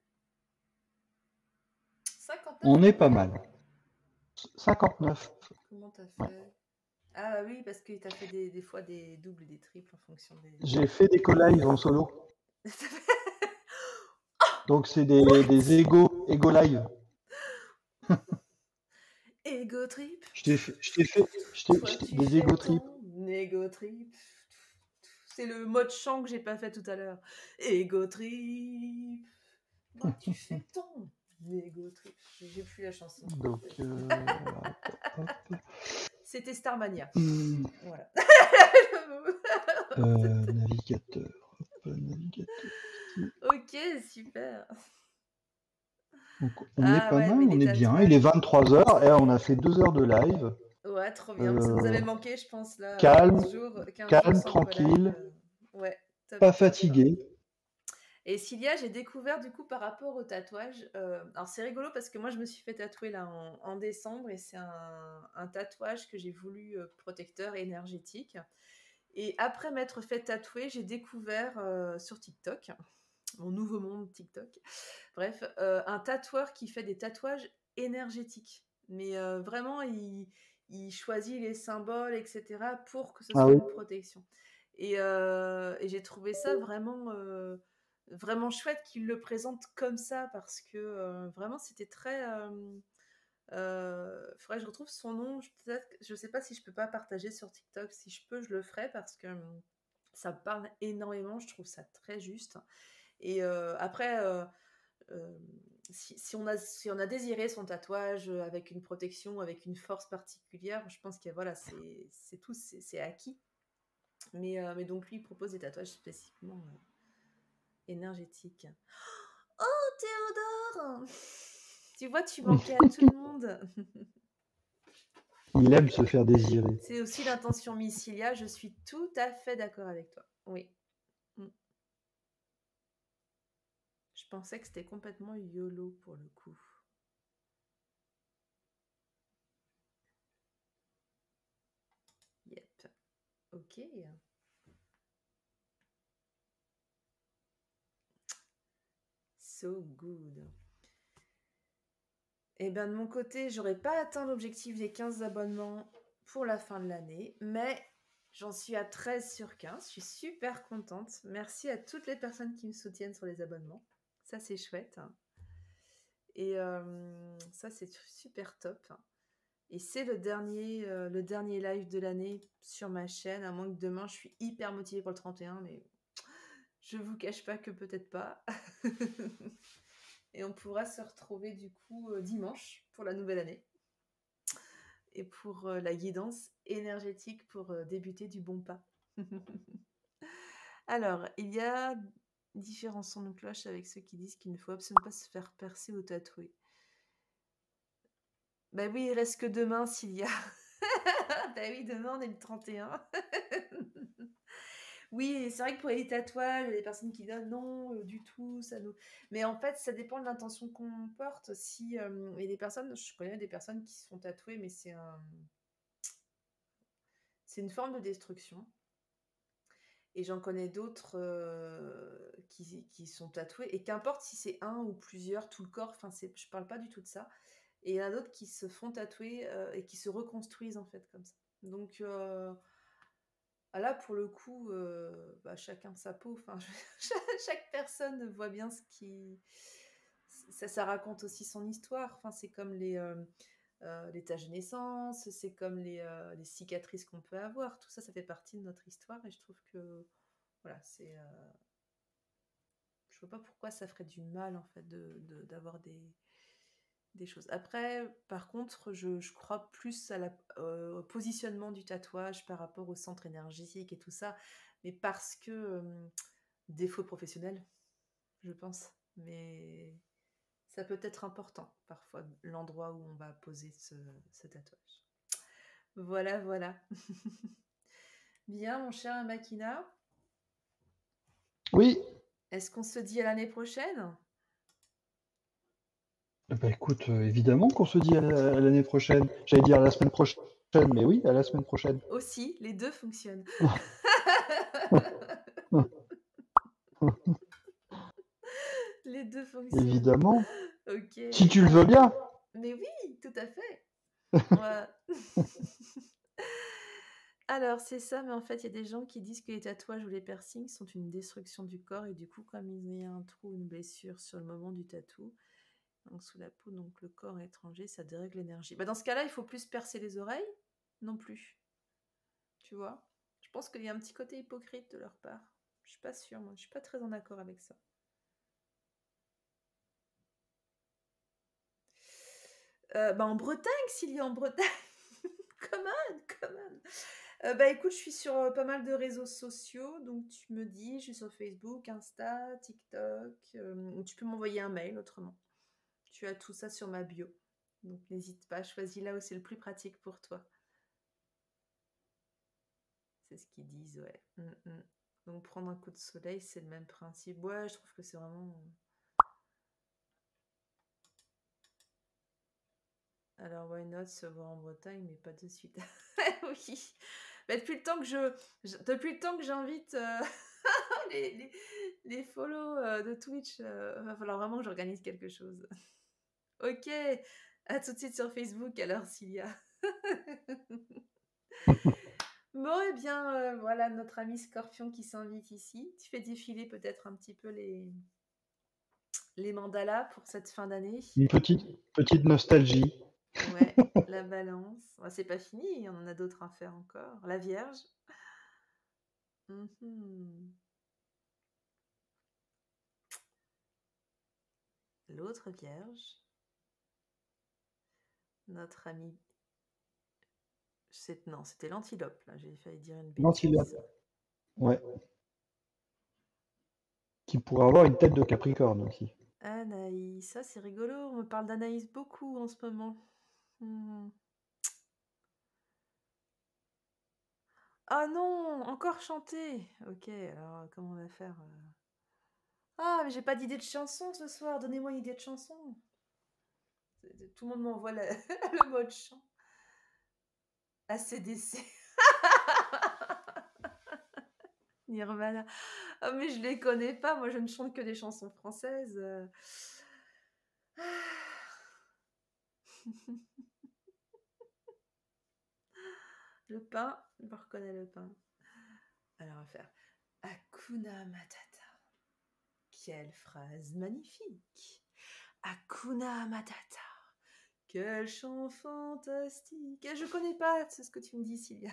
59 On est pas mandats? mal. 59. Comment t'as Ouais. fait? Ah oui, parce que t'as fait des fois des doubles et des triples en fonction des... J'ai fait des co-lives en solo. Donc, c'est What? des ego live. Ego trip? Toi, tu Des fais ego trips. ton ego trip. C'est le mode chant que j'ai pas fait tout à l'heure. Ego trip. Toi, tu fais ton ego trip. J'ai plus la chanson. Donc, hop. C'était Starmania. Voilà. Navigateur. Hop, navigateur. Ici. Ok, super. Donc, on est Ah pas ouais, mal, mais on les est bien. Il est tatouages. 23h et on a fait 2 heures de live. Ouais, trop bien. Ça nous Euh, avait manqué, je pense, là, calme, 15 jours calme, sans co-live. tranquille, Ouais, top, pas top. fatigué. Et Cilia, j'ai découvert du coup par rapport au tatouage. Alors c'est rigolo parce que moi je me suis fait tatouer là en décembre et c'est un tatouage que j'ai voulu protecteur énergétique. Et après m'être fait tatouer, j'ai découvert sur TikTok, mon nouveau monde TikTok, bref, un tatoueur qui fait des tatouages énergétiques. Mais vraiment, il choisit les symboles, etc., pour que ce Ah soit oui. une protection. Et j'ai trouvé ça vraiment chouette qu'il le présente comme ça parce que vraiment c'était très. Faudrait que je retrouve son nom. Je sais pas si je peux pas partager sur TikTok. Si je peux, je le ferai parce que ça me parle énormément. Je trouve ça très juste. Et après, si on a désiré son tatouage avec une protection, avec une force particulière, je pense que voilà, c'est tout, c'est acquis. Mais donc lui, il propose des tatouages spécifiquement énergétiques. Oh, Théodore! Tu vois, tu manquais à tout le monde. Il aime se faire désirer. C'est aussi l'intention Missilia. Je suis tout à fait d'accord avec toi. Oui. Mm. Je pensais que c'était complètement YOLO pour le coup. Yep. Ok. So good. Et bien de mon côté, j'aurais pas atteint l'objectif des 15 abonnements pour la fin de l'année, mais j'en suis à 13 sur 15. Je suis super contente. Merci à toutes les personnes qui me soutiennent sur les abonnements. Ça, c'est chouette. Et ça, c'est super top. Et c'est le dernier live de l'année sur ma chaîne, à moins que demain, je suis hyper motivée pour le 31, mais je vous cache pas que peut-être pas. Et on pourra se retrouver du coup dimanche pour la nouvelle année. Et pour la guidance énergétique pour débuter du bon pas. Alors, il y a différents sons de cloche avec ceux qui disent qu'il ne faut absolument pas se faire percer ou tatouer. Bah oui, il reste que demain s'il y a. Bah oui, demain on est le 31. Oui, c'est vrai que pour les tatouages, il y a des personnes qui disent non, du tout, ça nous. Mais en fait, ça dépend de l'intention qu'on porte. Si, il y a des personnes, je connais des personnes qui se font tatouer, mais c'est une forme de destruction. Et j'en connais d'autres qui sont tatoués. Et qu'importe si c'est un ou plusieurs, tout le corps, enfin, je parle pas du tout de ça. Et il y en a d'autres qui se font tatouer et qui se reconstruisent en fait comme ça. Donc là, pour le coup, chacun sa peau. Enfin, chaque personne voit bien ce qui. Ça raconte aussi son histoire. Enfin, c'est comme les tâches de naissance, c'est comme les cicatrices qu'on peut avoir. Tout ça, ça fait partie de notre histoire. Et je trouve que voilà, je vois pas pourquoi ça ferait du mal en fait d'avoir des choses. Après, par contre, je crois plus au positionnement du tatouage par rapport au centre énergétique et tout ça, mais parce que défaut professionnel, je pense. Mais ça peut être important parfois l'endroit où on va poser ce tatouage. Voilà, voilà. Bien, mon cher Makina. Oui. Est-ce qu'on se dit à l'année prochaine? Bah écoute, évidemment qu'on se dit à l'année prochaine. J'allais dire à la semaine prochaine, mais oui, à la semaine prochaine. Aussi, les deux fonctionnent. Les deux fonctionnent. Évidemment. Ok. Si tu le veux bien. Mais oui, tout à fait. Ouais. Alors, c'est ça, mais en fait, il y a des gens qui disent que les tatouages ou les piercings sont une destruction du corps, et du coup, comme il y a un trou ou une blessure sur le moment du tatou, donc sous la peau, donc le corps est étranger, ça dérègle l'énergie. Dans ce cas-là, il faut plus percer les oreilles? Non plus. Tu vois? Je pense qu'il y a un petit côté hypocrite de leur part. Je suis pas sûre, moi. Je suis pas très en accord avec ça. En Bretagne, s'il y a en Bretagne. Come on. Écoute, je suis sur pas mal de réseaux sociaux, donc tu me dis, je suis sur Facebook, Insta, TikTok. Tu peux m'envoyer un mail autrement. Tu as tout ça sur ma bio. Donc n'hésite pas, choisis là où c'est le plus pratique pour toi. C'est ce qu'ils disent, ouais. Donc prendre un coup de soleil, c'est le même principe. Ouais, je trouve que c'est vraiment. Alors, why not se voir en Bretagne, mais pas de suite. Oui. Depuis le temps que j'invite les follow de Twitch, va falloir vraiment que j'organise quelque chose. Ok, à tout de suite sur Facebook alors, Cilia. Bon, eh bien, voilà notre ami Scorpion qui s'invite ici. Tu fais défiler peut-être un petit peu les mandalas pour cette fin d'année. Une petite nostalgie. Ouais, la balance. C'est pas fini, il y en a d'autres à faire encore. La Vierge. L'autre Vierge. Notre ami. Non, c'était l'antilope, là. J'ai failli dire une L'antilope. bêtise. Ouais. Qui pourrait avoir une tête de Capricorne aussi. Anaïs, ça c'est rigolo. On me parle d'Anaïs beaucoup en ce moment. Ah non, encore chanter. Ok, alors comment on va faire Ah, mais j'ai pas d'idée de chanson ce soir. Donnez-moi une idée de chanson. Tout le monde m'envoie le mot de chant. ACDC. Nirvana. Ah, mais je les connais pas. Moi, je ne chante que des chansons françaises. Le pain, je reconnais le pain. Alors, on va faire Hakuna Matata. Quelle phrase magnifique. Hakuna Matata. Quel chant fantastique. Je connais pas, c'est ce que tu me dis, Sylvia.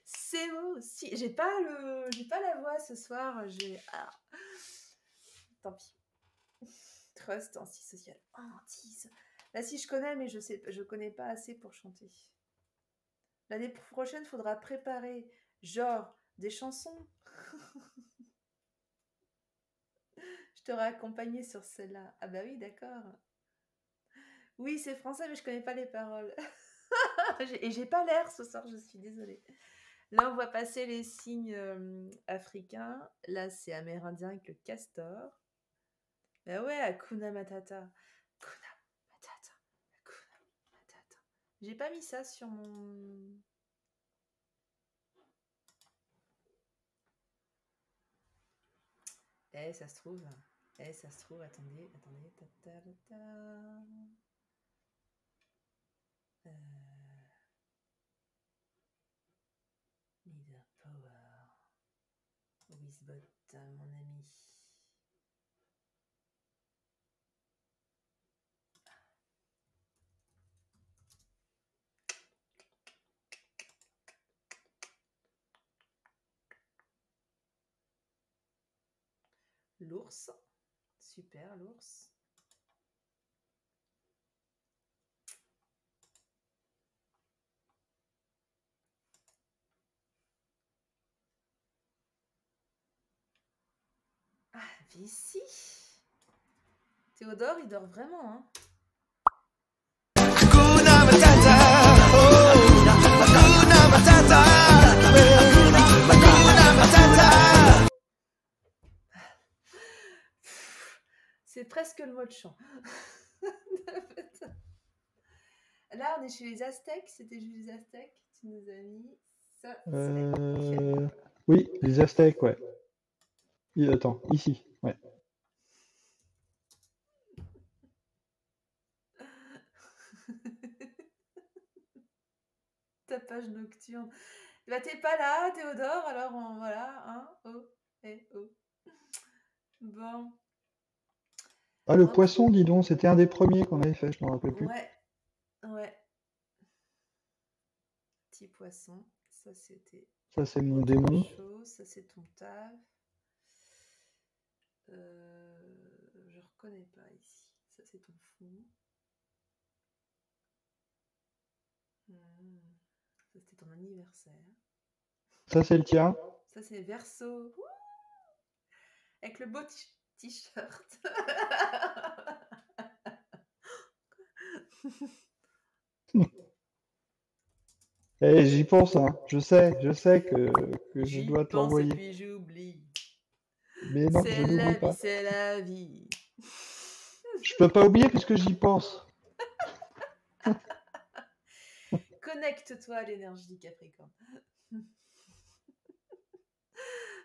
C'est beau aussi. J'ai pas la voix ce soir. Tant pis. Trust, antisocial. Là, si je connais, mais je connais pas assez pour chanter. L'année prochaine, faudra préparer genre des chansons. Je t'aurai accompagné sur celle-là. Ah bah oui, d'accord. Oui, c'est français, mais je connais pas les paroles. Et j'ai pas l'air ce soir, je suis désolée. Là, on voit passer les signes africains. Là, c'est amérindien avec le castor. Bah ouais, Hakuna Matata. Hakuna Matata. Hakuna Matata. J'ai pas mis ça sur mon... ça se trouve. Ça se trouve. Attendez. Ta, ta, ta, ta. Leader Power. Wizbot, mon ami. L'ours. Super, l'ours. Ah, Vici. Théodore, il dort vraiment, hein. Hakuna Matata, oh, Hakuna Matata, Hakuna Matata. C'est presque le mot de chant. Là, on est chez les Aztèques. C'était juste les Aztèques. Tu nous as mis ça. Oui, les Aztèques, ouais. Attends, ici, ouais. Tapage nocturne. Bah, t'es pas là, Théodore, alors voilà, hein. Oh. Bon. Ah, le poisson, dis donc, c'était un des premiers qu'on avait fait, je m'en rappelle plus. Ouais. Petit poisson, ça c'était... Ça, c'est mon démon. Ça, c'est ton taf. Je reconnais pas ici. Ça, c'est ton fond. Ça, c'était ton anniversaire. Ça, c'est le tien. Ça, c'est Verseau. Avec le beau t-shirt. Eh, j'y pense, hein. Je sais que je dois te l'envoyer. Et puis j'oublie. Mais non, je n'oublie pas. C'est la vie. Je peux pas oublier puisque j'y pense. Connecte-toi à l'énergie du Capricorne.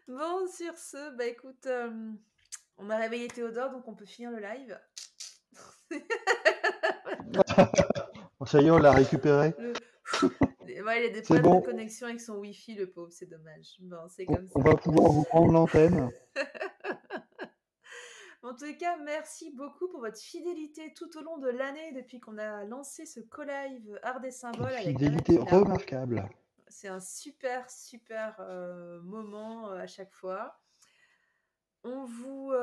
Bon, sur ce, bah écoute, on a réveillé Théodore, donc on peut finir le live. Ça y est, on l'a récupéré. Il a des problèmes de connexion avec son Wi-Fi, le pauvre, c'est dommage. Bon, c'est comme ça. On va pouvoir vous prendre l'antenne. En tout cas, merci beaucoup pour votre fidélité tout au long de l'année depuis qu'on a lancé ce co-live Art des Symboles. Une fidélité remarquable. C'est un super moment à chaque fois. On vous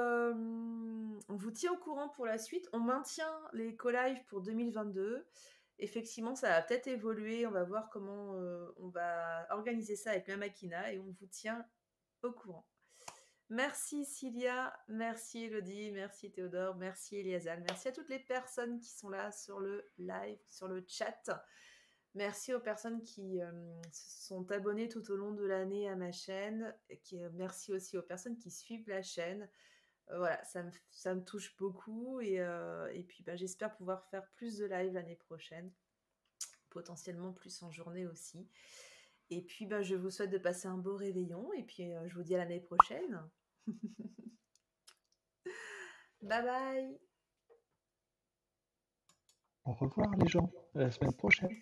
tient au courant pour la suite. On maintient les co-live pour 2022. Effectivement, ça va peut-être évoluer. On va voir comment on va organiser ça avec la Makina et on vous tient au courant. Merci Cilia, merci Elodie, merci Théodore, merci Eliazal, merci à toutes les personnes qui sont là sur le live, sur le chat. Merci aux personnes qui se sont abonnées tout au long de l'année à ma chaîne. Merci aussi aux personnes qui suivent la chaîne. Voilà, ça me touche beaucoup et puis j'espère pouvoir faire plus de live l'année prochaine, potentiellement plus en journée aussi. Et puis je vous souhaite de passer un beau réveillon et puis je vous dis à l'année prochaine. Bye bye. Au revoir les gens, à la semaine prochaine.